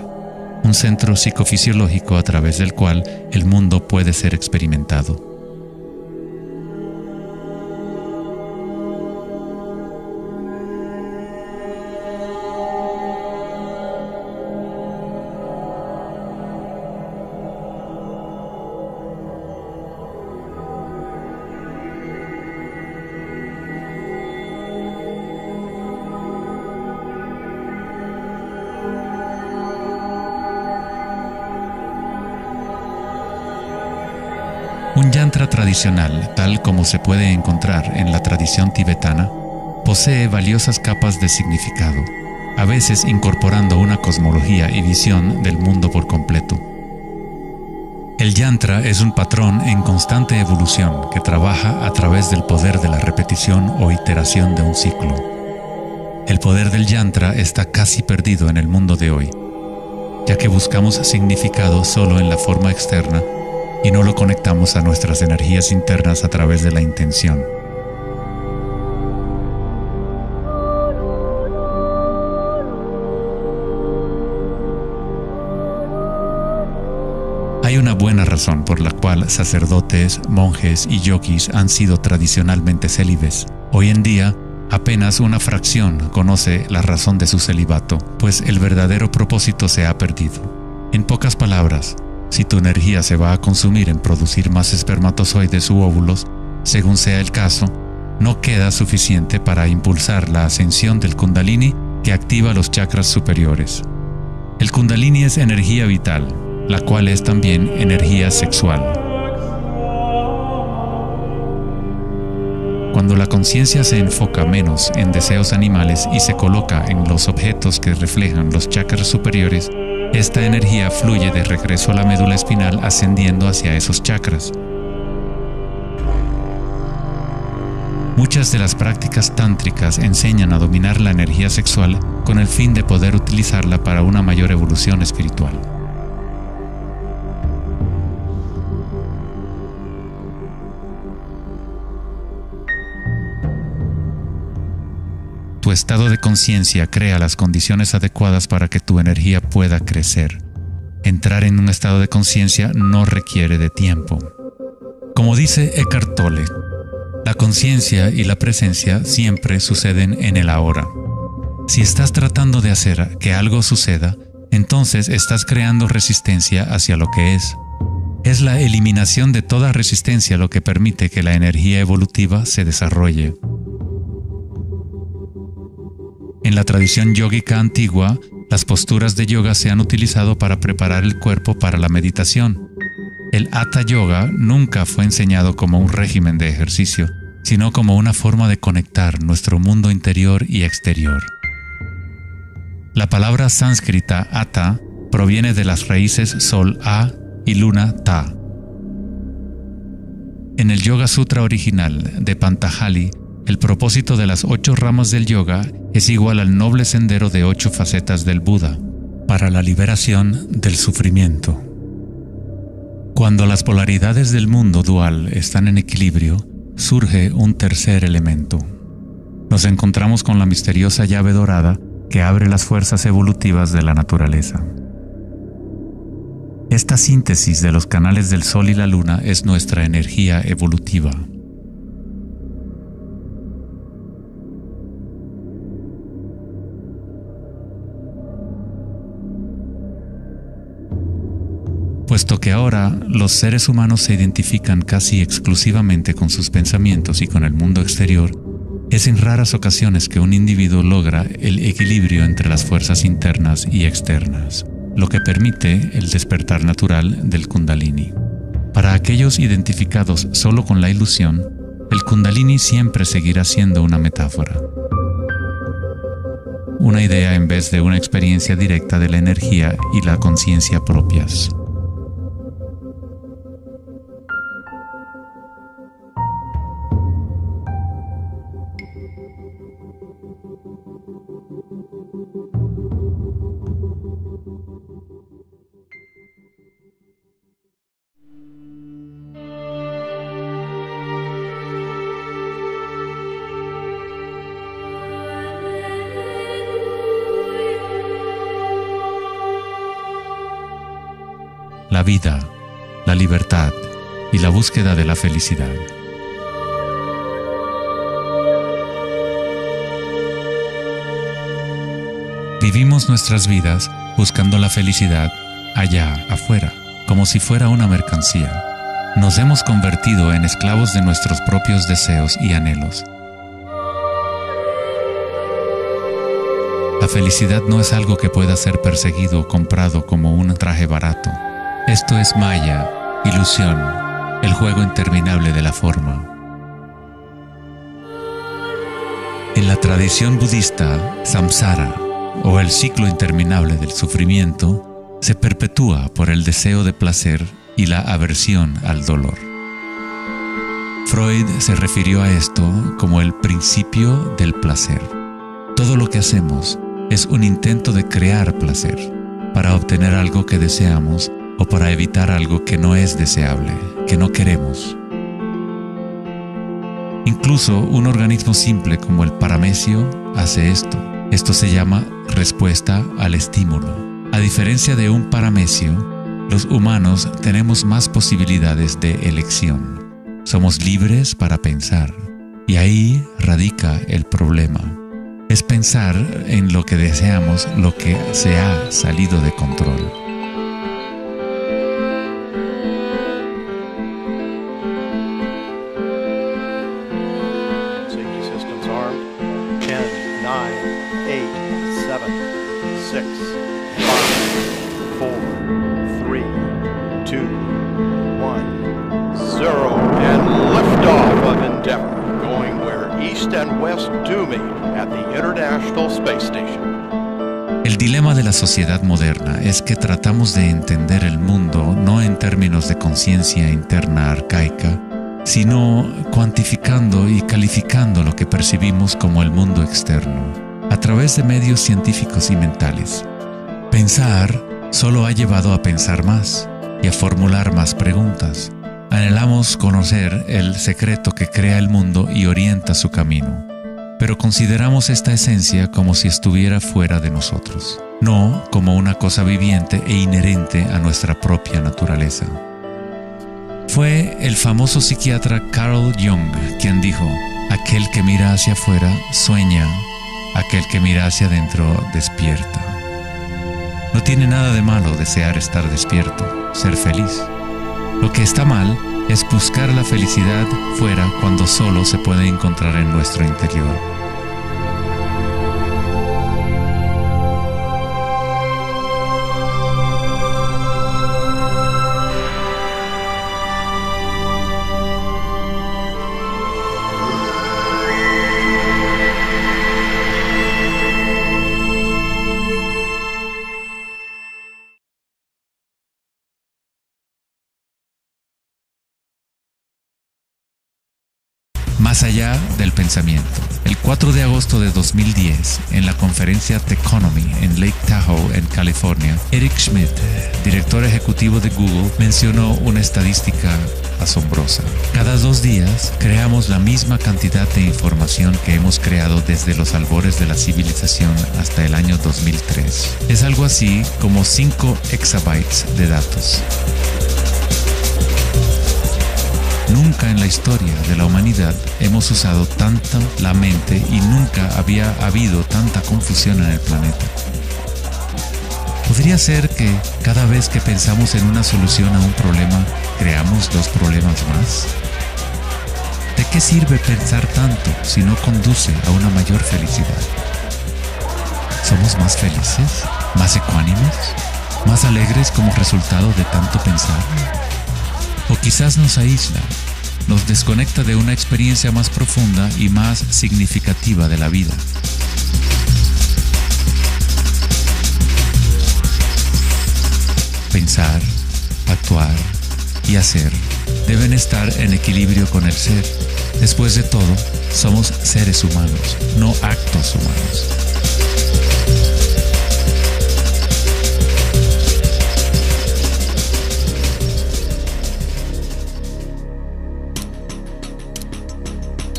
un centro psicofisiológico a través del cual el mundo puede ser experimentado. Un yantra tradicional, tal como se puede encontrar en la tradición tibetana, posee valiosas capas de significado, a veces incorporando una cosmología y visión del mundo por completo. El yantra es un patrón en constante evolución que trabaja a través del poder de la repetición o iteración de un ciclo. El poder del yantra está casi perdido en el mundo de hoy, ya que buscamos significado solo en la forma externa y no lo conectamos a nuestras energías internas a través de la intención. Hay una buena razón por la cual sacerdotes, monjes y yogis han sido tradicionalmente célibes. Hoy en día, apenas una fracción conoce la razón de su celibato, pues el verdadero propósito se ha perdido. En pocas palabras, si tu energía se va a consumir en producir más espermatozoides u óvulos, según sea el caso, no queda suficiente para impulsar la ascensión del Kundalini que activa los chakras superiores. El Kundalini es energía vital, la cual es también energía sexual. Cuando la conciencia se enfoca menos en deseos animales y se coloca en los objetos que reflejan los chakras superiores, esta energía fluye de regreso a la médula espinal ascendiendo hacia esos chakras. Muchas de las prácticas tántricas enseñan a dominar la energía sexual con el fin de poder utilizarla para una mayor evolución espiritual. Tu estado de conciencia crea las condiciones adecuadas para que tu energía pueda crecer. Entrar en un estado de conciencia no requiere de tiempo. Como dice Eckhart Tolle, la conciencia y la presencia siempre suceden en el ahora. Si estás tratando de hacer que algo suceda, entonces estás creando resistencia hacia lo que es. Es la eliminación de toda resistencia lo que permite que la energía evolutiva se desarrolle. En la tradición yógica antigua, las posturas de yoga se han utilizado para preparar el cuerpo para la meditación. El Hatha Yoga nunca fue enseñado como un régimen de ejercicio, sino como una forma de conectar nuestro mundo interior y exterior. La palabra sánscrita Hatha proviene de las raíces Sol A y Luna Ta. En el Yoga Sutra original de Patanjali, el propósito de las 8 ramas del yoga es igual al noble sendero de 8 facetas del Buda, para la liberación del sufrimiento. Cuando las polaridades del mundo dual están en equilibrio, surge un tercer elemento. Nos encontramos con la misteriosa llave dorada que abre las fuerzas evolutivas de la naturaleza. Esta síntesis de los canales del Sol y la Luna es nuestra energía evolutiva. Puesto que ahora los seres humanos se identifican casi exclusivamente con sus pensamientos y con el mundo exterior, es en raras ocasiones que un individuo logra el equilibrio entre las fuerzas internas y externas, lo que permite el despertar natural del Kundalini. Para aquellos identificados solo con la ilusión, el Kundalini siempre seguirá siendo una metáfora, una idea en vez de una experiencia directa de la energía y la conciencia propias. La vida, la libertad y la búsqueda de la felicidad. Vivimos nuestras vidas buscando la felicidad allá afuera, como si fuera una mercancía. Nos hemos convertido en esclavos de nuestros propios deseos y anhelos. La felicidad no es algo que pueda ser perseguido o comprado como un traje barato. Esto es maya, ilusión, el juego interminable de la forma. En la tradición budista, samsara, o el ciclo interminable del sufrimiento, se perpetúa por el deseo de placer y la aversión al dolor. Freud se refirió a esto como el principio del placer. Todo lo que hacemos es un intento de crear placer, para obtener algo que deseamos o para evitar algo que no es deseable, que no queremos. Incluso un organismo simple como el paramecio hace esto. Esto se llama respuesta al estímulo. A diferencia de un paramecio, los humanos tenemos más posibilidades de elección. Somos libres para pensar, y ahí radica el problema. Es pensar en lo que deseamos, lo que se ha salido de control. Safety systems armed. 10, 9, 8, 7, 6, 5, 4, 3, 2, 1, 0, and liftoff of Endeavour, going where east and west do meet at the International Space Station. El dilema de la sociedad moderna es que tratamos de entender el mundo no en términos de conciencia interna arcaica, sino cuantificando y calificando lo que percibimos como el mundo externo, a través de medios científicos y mentales. Pensar solo ha llevado a pensar más y a formular más preguntas. Anhelamos conocer el secreto que crea el mundo y orienta su camino, pero consideramos esta esencia como si estuviera fuera de nosotros, no como una cosa viviente e inherente a nuestra propia naturaleza. Fue el famoso psiquiatra Carl Jung quien dijo: aquel que mira hacia afuera sueña, aquel que mira hacia adentro despierta. No tiene nada de malo desear estar despierto, ser feliz. Lo que está mal es buscar la felicidad fuera cuando solo se puede encontrar en nuestro interior. Más allá del pensamiento. El 4 de agosto de 2010, en la conferencia Techonomy en Lake Tahoe, en California, Eric Schmidt, director ejecutivo de Google, mencionó una estadística asombrosa. Cada 2 días creamos la misma cantidad de información que hemos creado desde los albores de la civilización hasta el año 2003. Es algo así como 5 exabytes de datos. Nunca en la historia de la humanidad hemos usado tanto la mente y nunca había habido tanta confusión en el planeta. ¿Podría ser que cada vez que pensamos en una solución a un problema, creamos 2 problemas más? ¿De qué sirve pensar tanto si no conduce a una mayor felicidad? ¿Somos más felices? ¿Más ecuánimes? ¿Más alegres como resultado de tanto pensar? O quizás nos aísla, nos desconecta de una experiencia más profunda y más significativa de la vida. Pensar, actuar y hacer deben estar en equilibrio con el ser. Después de todo, somos seres humanos, no actos humanos.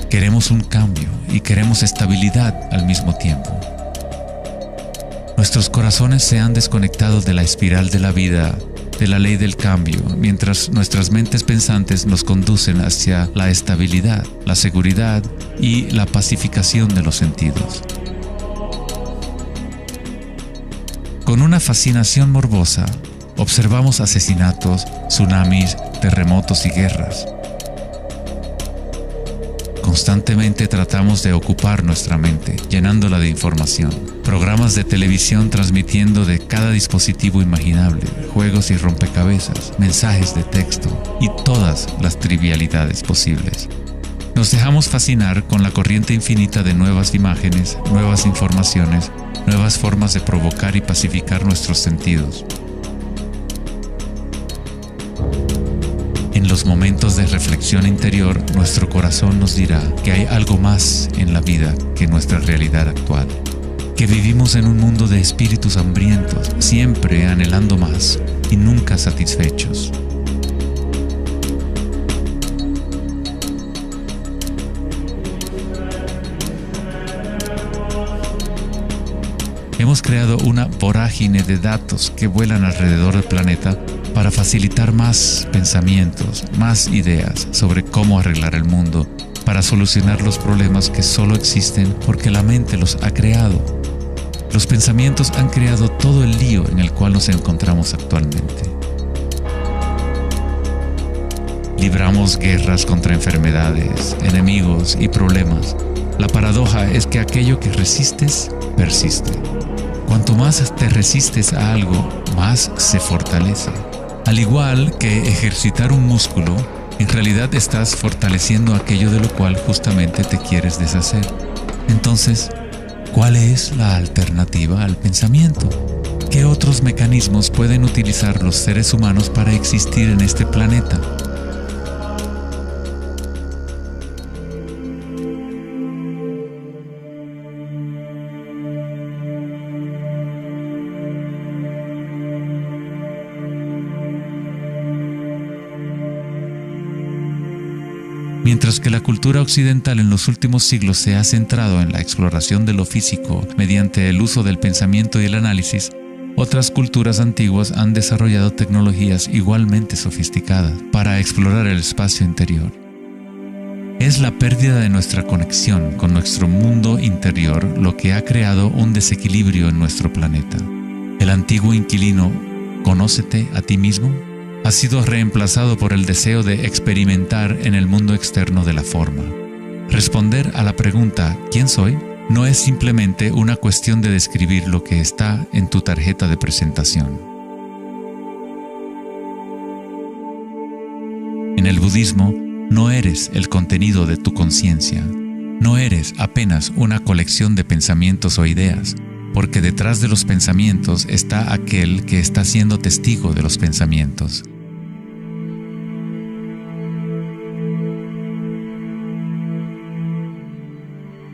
Queremos un cambio y queremos estabilidad al mismo tiempo. Nuestros corazones se han desconectado de la espiral de la vida, de la ley del cambio, mientras nuestras mentes pensantes nos conducen hacia la estabilidad, la seguridad y la pacificación de los sentidos. Con una fascinación morbosa, observamos asesinatos, tsunamis, terremotos y guerras. Constantemente tratamos de ocupar nuestra mente, llenándola de información. Programas de televisión transmitiendo de cada dispositivo imaginable, juegos y rompecabezas, mensajes de texto y todas las trivialidades posibles. Nos dejamos fascinar con la corriente infinita de nuevas imágenes, nuevas informaciones, nuevas formas de provocar y pacificar nuestros sentidos. En los momentos de reflexión interior, nuestro corazón nos dirá que hay algo más en la vida que nuestra realidad actual, que vivimos en un mundo de espíritus hambrientos, siempre anhelando más y nunca satisfechos. Hemos creado una vorágine de datos que vuelan alrededor del planeta para facilitar más pensamientos, más ideas sobre cómo arreglar el mundo, para solucionar los problemas que solo existen porque la mente los ha creado. Los pensamientos han creado todo el lío en el cual nos encontramos actualmente. Libramos guerras contra enfermedades, enemigos y problemas. La paradoja es que aquello que resistes, persiste. Cuanto más te resistes a algo, más se fortalece. Al igual que ejercitar un músculo, en realidad estás fortaleciendo aquello de lo cual justamente te quieres deshacer. Entonces, ¿cuál es la alternativa al pensamiento? ¿Qué otros mecanismos pueden utilizar los seres humanos para existir en este planeta? Mientras que la cultura occidental en los últimos siglos se ha centrado en la exploración de lo físico mediante el uso del pensamiento y el análisis, otras culturas antiguas han desarrollado tecnologías igualmente sofisticadas para explorar el espacio interior. Es la pérdida de nuestra conexión con nuestro mundo interior lo que ha creado un desequilibrio en nuestro planeta. El antiguo inquilino, «Conócete a ti mismo», ha sido reemplazado por el deseo de experimentar en el mundo externo de la forma. Responder a la pregunta ¿quién soy? No es simplemente una cuestión de describir lo que está en tu tarjeta de presentación. En el budismo, no eres el contenido de tu conciencia. No eres apenas una colección de pensamientos o ideas, porque detrás de los pensamientos está aquel que está siendo testigo de los pensamientos.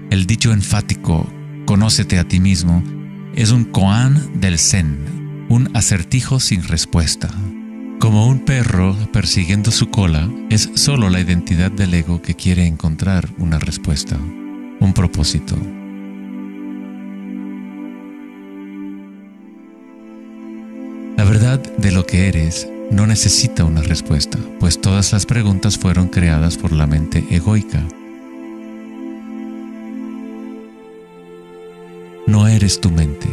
El dicho enfático, «Conócete a ti mismo», es un koan del Zen, un acertijo sin respuesta. Como un perro persiguiendo su cola, es solo la identidad del ego que quiere encontrar una respuesta, un propósito. La verdad de lo que eres no necesita una respuesta, pues todas las preguntas fueron creadas por la mente egoica. No eres tu mente.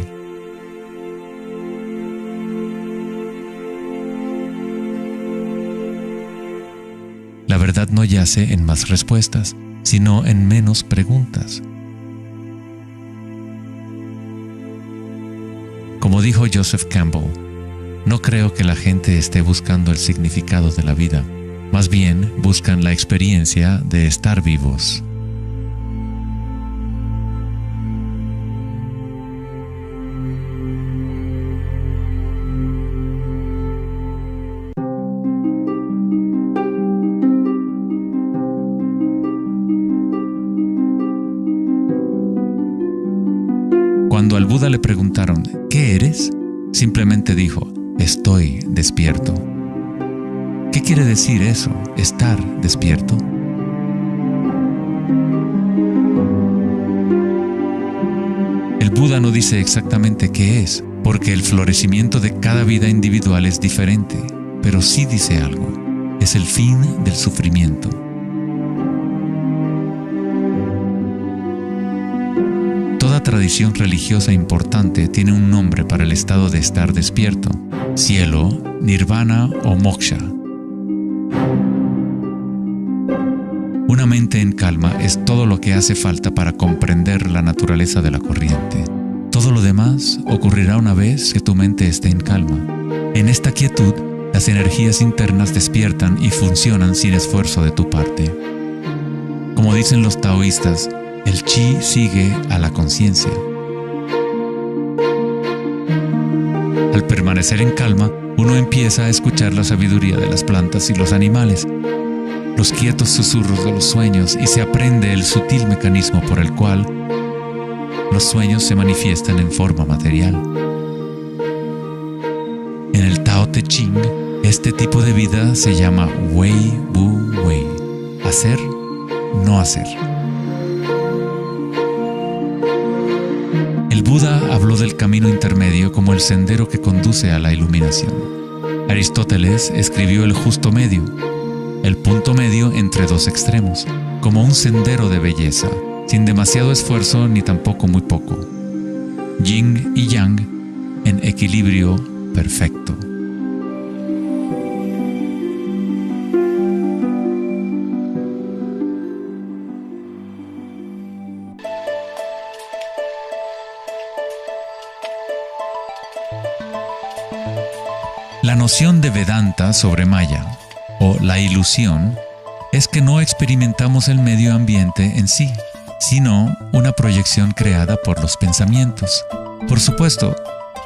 La verdad no yace en más respuestas, sino en menos preguntas. Como dijo Joseph Campbell, no creo que la gente esté buscando el significado de la vida, más bien buscan la experiencia de estar vivos. Cuando al Buda le preguntaron, ¿qué eres?, simplemente dijo, estoy despierto. ¿Qué quiere decir eso, estar despierto? El Buda no dice exactamente qué es, porque el florecimiento de cada vida individual es diferente, pero sí dice algo, es el fin del sufrimiento. Toda tradición religiosa importante tiene un nombre para el estado de estar despierto: cielo, nirvana o moksha. Una mente en calma es todo lo que hace falta para comprender la naturaleza de la corriente. Todo lo demás ocurrirá una vez que tu mente esté en calma. En esta quietud, las energías internas despiertan y funcionan sin esfuerzo de tu parte. Como dicen los taoístas, el chi sigue a la conciencia. Al permanecer en calma, uno empieza a escuchar la sabiduría de las plantas y los animales, los quietos susurros de los sueños, y se aprende el sutil mecanismo por el cual los sueños se manifiestan en forma material. En el Tao Te Ching, este tipo de vida se llama Wei Wu Wei, hacer, no hacer. El Buda habló del camino intermedio como el sendero que conduce a la iluminación. Aristóteles escribió el justo medio, el punto medio entre dos extremos, como un sendero de belleza, sin demasiado esfuerzo ni tampoco muy poco. Yin y Yang en equilibrio perfecto. La noción de Vedanta sobre Maya, o la ilusión, es que no experimentamos el medio ambiente en sí, sino una proyección creada por los pensamientos. Por supuesto,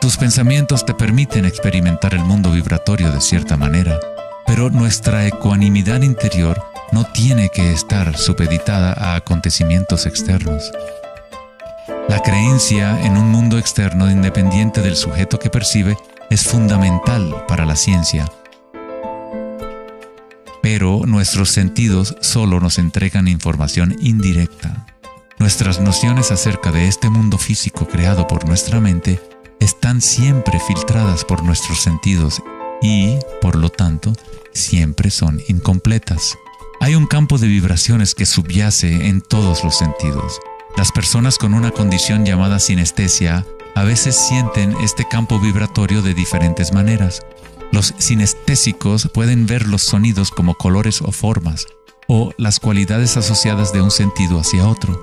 tus pensamientos te permiten experimentar el mundo vibratorio de cierta manera, pero nuestra ecuanimidad interior no tiene que estar supeditada a acontecimientos externos. La creencia en un mundo externo independiente del sujeto que percibe es fundamental para la ciencia. Pero nuestros sentidos solo nos entregan información indirecta. Nuestras nociones acerca de este mundo físico creado por nuestra mente están siempre filtradas por nuestros sentidos y, por lo tanto, siempre son incompletas. Hay un campo de vibraciones que subyace en todos los sentidos. Las personas con una condición llamada sinestesia a veces sienten este campo vibratorio de diferentes maneras. Los sinestésicos pueden ver los sonidos como colores o formas, o las cualidades asociadas de un sentido hacia otro.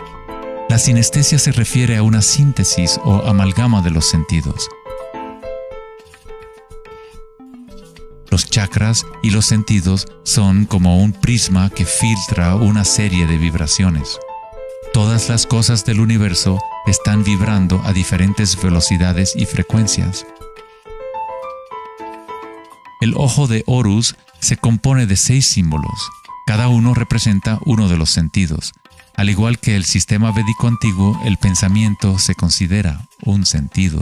La sinestesia se refiere a una síntesis o amalgama de los sentidos. Los chakras y los sentidos son como un prisma que filtra una serie de vibraciones. Todas las cosas del universo están vibrando a diferentes velocidades y frecuencias. El ojo de Horus se compone de 6 símbolos. Cada uno representa uno de los sentidos. Al igual que el sistema védico antiguo, el pensamiento se considera un sentido.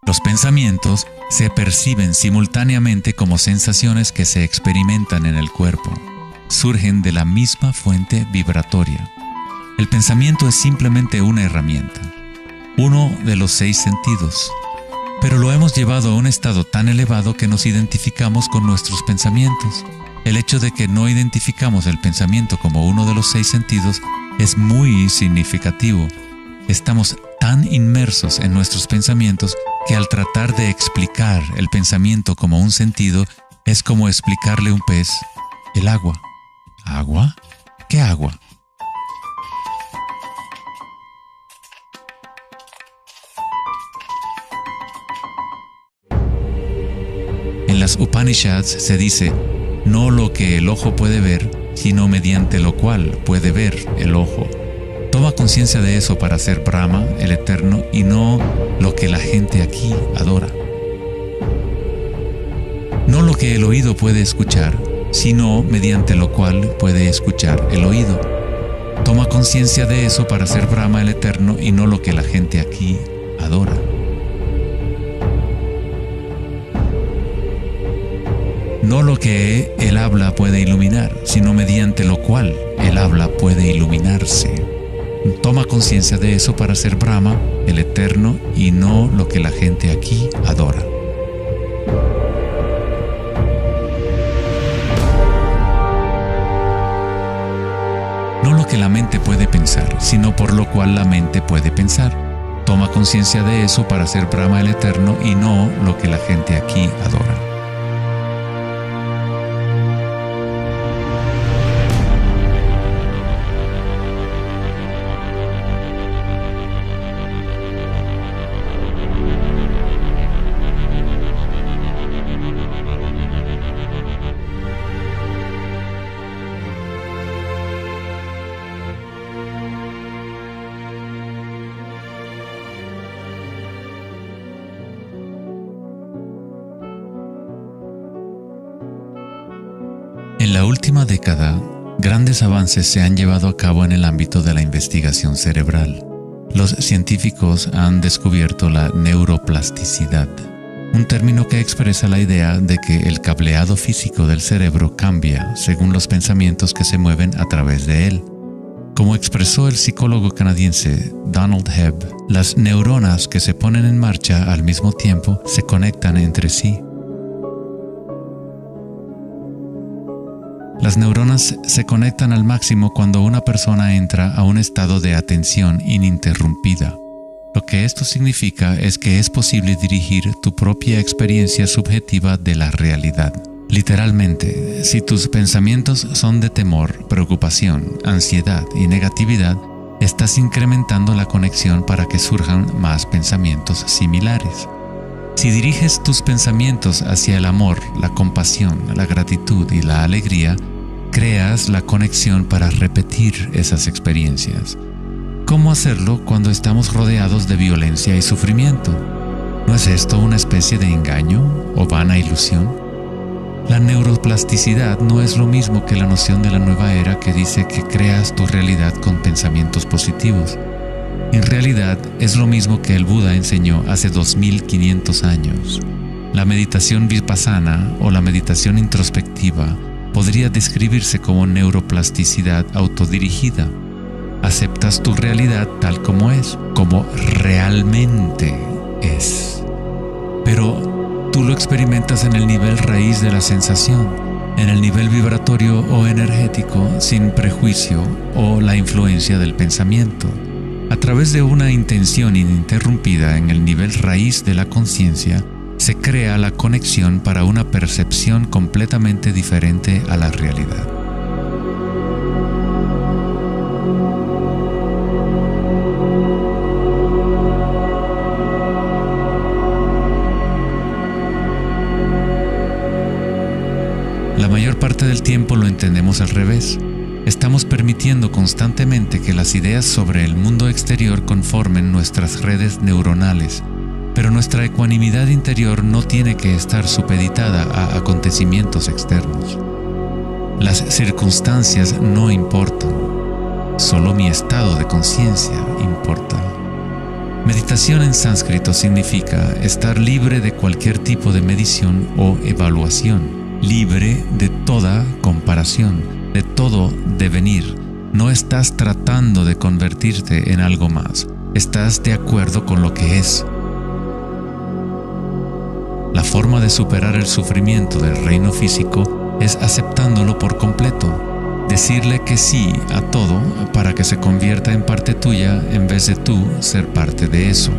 Los pensamientos se perciben simultáneamente como sensaciones que se experimentan en el cuerpo. Surgen de la misma fuente vibratoria. El pensamiento es simplemente una herramienta, uno de los 6 sentidos, pero lo hemos llevado a un estado tan elevado que nos identificamos con nuestros pensamientos. El hecho de que no identificamos el pensamiento como uno de los 6 sentidos es muy significativo. Estamos tan inmersos en nuestros pensamientos que al tratar de explicar el pensamiento como un sentido es como explicarle a un pez el agua. ¿Agua? ¿Qué agua? En las Upanishads se dice, no lo que el ojo puede ver, sino mediante lo cual puede ver el ojo. Toma conciencia de eso para ser Brahma, el Eterno, y no lo que la gente aquí adora. No lo que el oído puede escuchar, sino mediante lo cual puede escuchar el oído. Toma conciencia de eso para ser Brahma, el Eterno, y no lo que la gente aquí adora. No lo que el habla puede iluminar, sino mediante lo cual el habla puede iluminarse. Toma conciencia de eso para ser Brahma, el Eterno, y no lo que la gente aquí adora. No lo que la mente puede pensar, sino por lo cual la mente puede pensar. Toma conciencia de eso para ser Brahma, el Eterno, y no lo que la gente aquí adora. la última década, grandes avances se han llevado a cabo en el ámbito de la investigación cerebral. Los científicos han descubierto la neuroplasticidad, un término que expresa la idea de que el cableado físico del cerebro cambia según los pensamientos que se mueven a través de él. Como expresó el psicólogo canadiense Donald Hebb, las neuronas que se ponen en marcha al mismo tiempo se conectan entre sí. Las neuronas se conectan al máximo cuando una persona entra a un estado de atención ininterrumpida. Lo que esto significa es que es posible dirigir tu propia experiencia subjetiva de la realidad. Literalmente, si tus pensamientos son de temor, preocupación, ansiedad y negatividad, estás incrementando la conexión para que surjan más pensamientos similares. Si diriges tus pensamientos hacia el amor, la compasión, la gratitud y la alegría, creas la conexión para repetir esas experiencias. ¿Cómo hacerlo cuando estamos rodeados de violencia y sufrimiento? ¿No es esto una especie de engaño o vana ilusión? La neuroplasticidad no es lo mismo que la noción de la nueva era que dice que creas tu realidad con pensamientos positivos. En realidad es lo mismo que el Buda enseñó hace 2500 años. La meditación vipassana o la meditación introspectiva podría describirse como neuroplasticidad autodirigida. Aceptas tu realidad tal como es, como realmente es. Pero tú lo experimentas en el nivel raíz de la sensación, en el nivel vibratorio o energético, sin prejuicio o la influencia del pensamiento. A través de una intención ininterrumpida en el nivel raíz de la conciencia, se crea la conexión para una percepción completamente diferente a la realidad. La mayor parte del tiempo lo entendemos al revés. Estamos permitiendo constantemente que las ideas sobre el mundo exterior conformen nuestras redes neuronales, pero nuestra ecuanimidad interior no tiene que estar supeditada a acontecimientos externos. Las circunstancias no importan, solo mi estado de conciencia importa. Meditación en sánscrito significa estar libre de cualquier tipo de medición o evaluación. Libre de toda comparación, de todo devenir. No estás tratando de convertirte en algo más. Estás de acuerdo con lo que es. La forma de superar el sufrimiento del reino físico es aceptándolo por completo. Decirle que sí a todo para que se convierta en parte tuya en vez de tú ser parte de eso.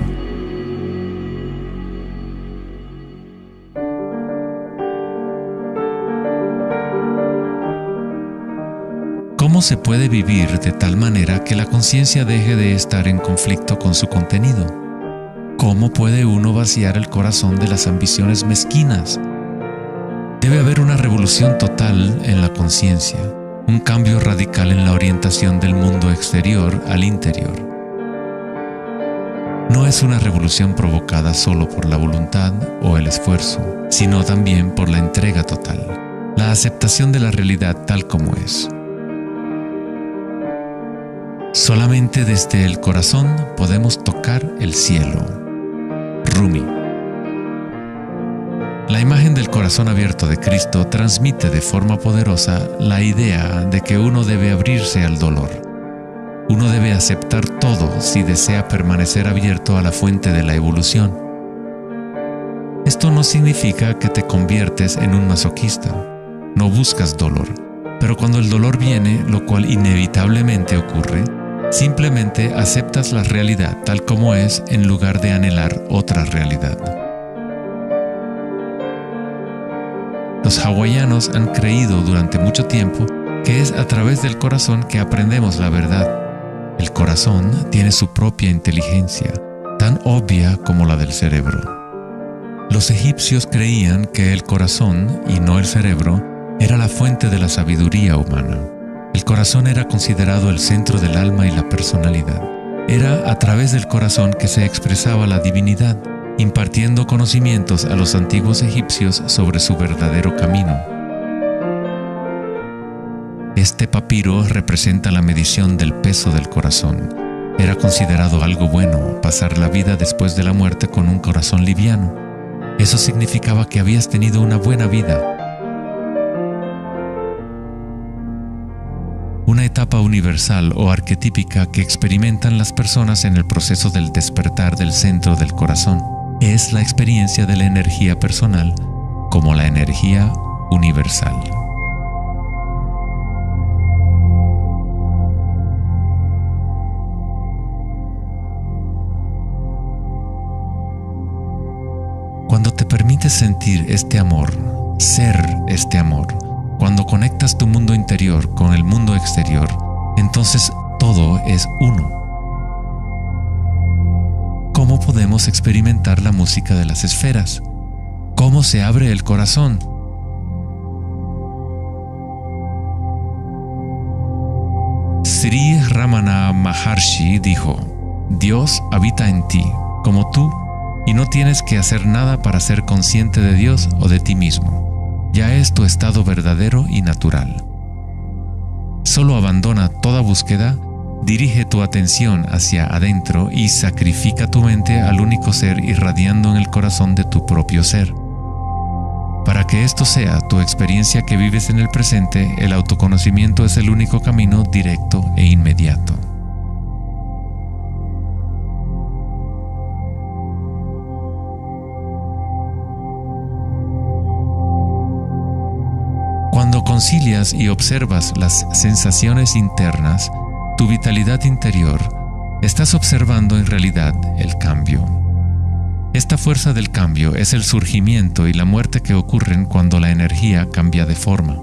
¿Cómo se puede vivir de tal manera que la conciencia deje de estar en conflicto con su contenido? ¿Cómo puede uno vaciar el corazón de las ambiciones mezquinas? Debe haber una revolución total en la conciencia, un cambio radical en la orientación del mundo exterior al interior. No es una revolución provocada solo por la voluntad o el esfuerzo, sino también por la entrega total, la aceptación de la realidad tal como es. Solamente desde el corazón podemos tocar el cielo. Rumi. La imagen del corazón abierto de Cristo transmite de forma poderosa la idea de que uno debe abrirse al dolor. Uno debe aceptar todo si desea permanecer abierto a la fuente de la evolución. Esto no significa que te conviertes en un masoquista. No buscas dolor, pero cuando el dolor viene, lo cual inevitablemente ocurre, simplemente aceptas la realidad tal como es en lugar de anhelar otra realidad. Los hawaianos han creído durante mucho tiempo que es a través del corazón que aprendemos la verdad. El corazón tiene su propia inteligencia, tan obvia como la del cerebro. Los egipcios creían que el corazón, y no el cerebro, era la fuente de la sabiduría humana. El corazón era considerado el centro del alma y la personalidad. Era a través del corazón que se expresaba la divinidad, impartiendo conocimientos a los antiguos egipcios sobre su verdadero camino. Este papiro representa la medición del peso del corazón. Era considerado algo bueno pasar la vida después de la muerte con un corazón liviano. Eso significaba que habías tenido una buena vida. Una etapa universal o arquetípica que experimentan las personas en el proceso del despertar del centro del corazón es la experiencia de la energía personal como la energía universal. Cuando te permites sentir este amor, ser este amor, cuando conectas tu mundo interior con el mundo exterior, entonces todo es uno. ¿Cómo podemos experimentar la música de las esferas? ¿Cómo se abre el corazón? Sri Ramana Maharshi dijo: Dios habita en ti, como tú, y no tienes que hacer nada para ser consciente de Dios o de ti mismo. Ya es tu estado verdadero y natural. Solo abandona toda búsqueda, dirige tu atención hacia adentro y sacrifica tu mente al único ser irradiando en el corazón de tu propio ser. Para que esto sea tu experiencia que vives en el presente, el autoconocimiento es el único camino directo e inmediato. Cuando concilias y observas las sensaciones internas, tu vitalidad interior, estás observando en realidad el cambio. Esta fuerza del cambio es el surgimiento y la muerte que ocurren cuando la energía cambia de forma.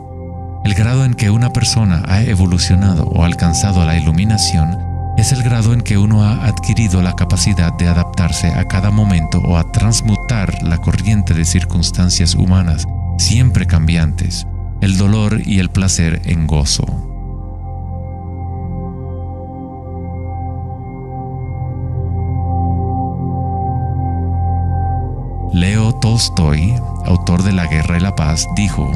El grado en que una persona ha evolucionado o alcanzado la iluminación es el grado en que uno ha adquirido la capacidad de adaptarse a cada momento o a transmutar la corriente de circunstancias humanas, siempre cambiantes, el dolor y el placer en gozo. Leo Tolstoy, autor de La Guerra y la Paz, dijo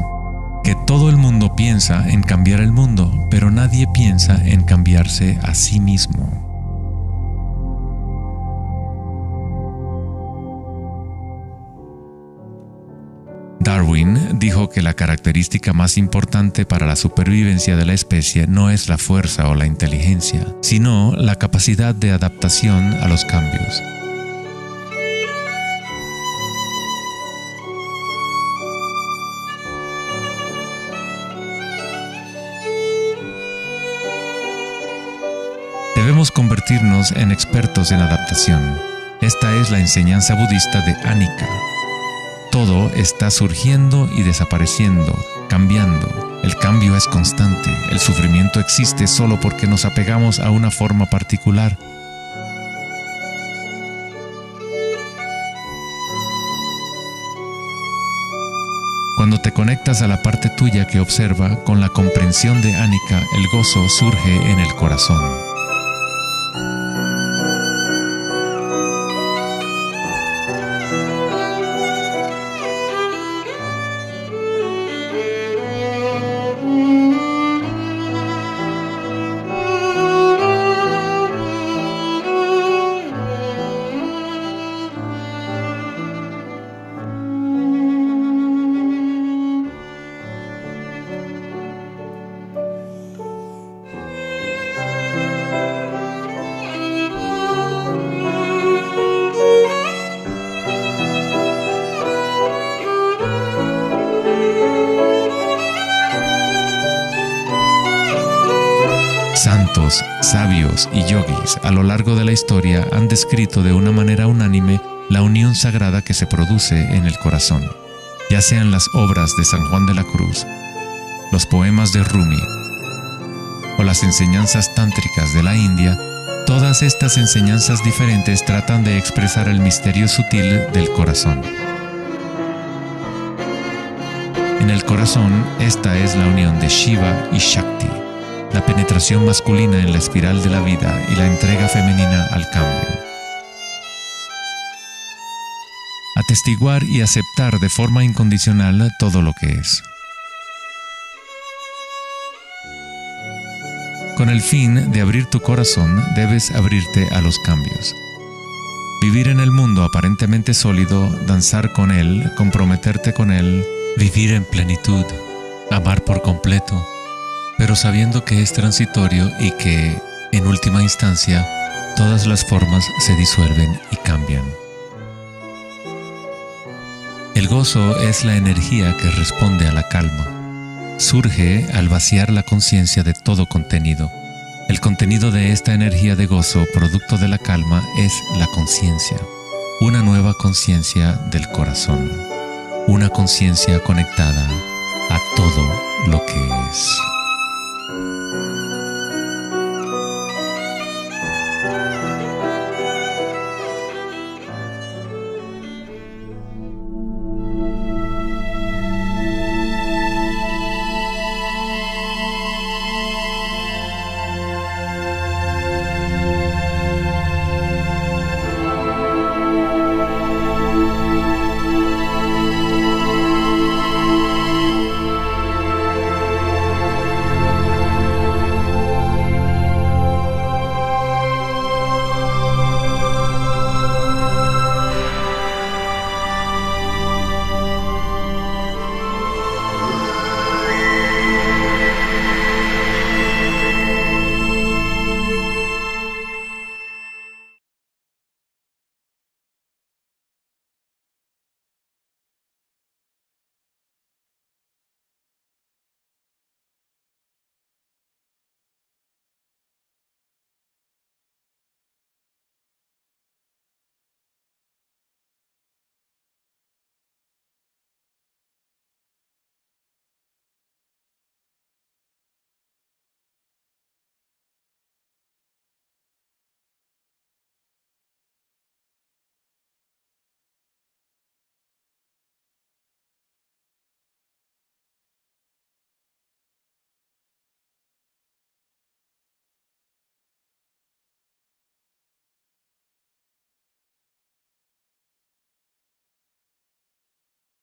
que todo el mundo piensa en cambiar el mundo, pero nadie piensa en cambiarse a sí mismo. Darwin dijo que la característica más importante para la supervivencia de la especie no es la fuerza o la inteligencia, sino la capacidad de adaptación a los cambios. Debemos convertirnos en expertos en adaptación. Esta es la enseñanza budista de Anika. Todo está surgiendo y desapareciendo, cambiando. El cambio es constante. El sufrimiento existe solo porque nos apegamos a una forma particular. Cuando te conectas a la parte tuya que observa, con la comprensión de Anika, el gozo surge en el corazón. Santos, sabios y yogis a lo largo de la historia han descrito de una manera unánime la unión sagrada que se produce en el corazón, ya sean las obras de San Juan de la Cruz, los poemas de Rumi o las enseñanzas tántricas de la India. Todas estas enseñanzas diferentes tratan de expresar el misterio sutil del corazón. En el corazón, esta es la unión de Shiva y Shakti, la penetración masculina en la espiral de la vida y la entrega femenina al cambio. Atestiguar y aceptar de forma incondicional todo lo que es. Con el fin de abrir tu corazón, debes abrirte a los cambios. Vivir en el mundo aparentemente sólido, danzar con él, comprometerte con él, vivir en plenitud, amar por completo, pero sabiendo que es transitorio y que, en última instancia, todas las formas se disuelven y cambian. El gozo es la energía que responde a la calma. Surge al vaciar la conciencia de todo contenido. El contenido de esta energía de gozo, producto de la calma, es la conciencia. Una nueva conciencia del corazón. Una conciencia conectada a todo lo que es.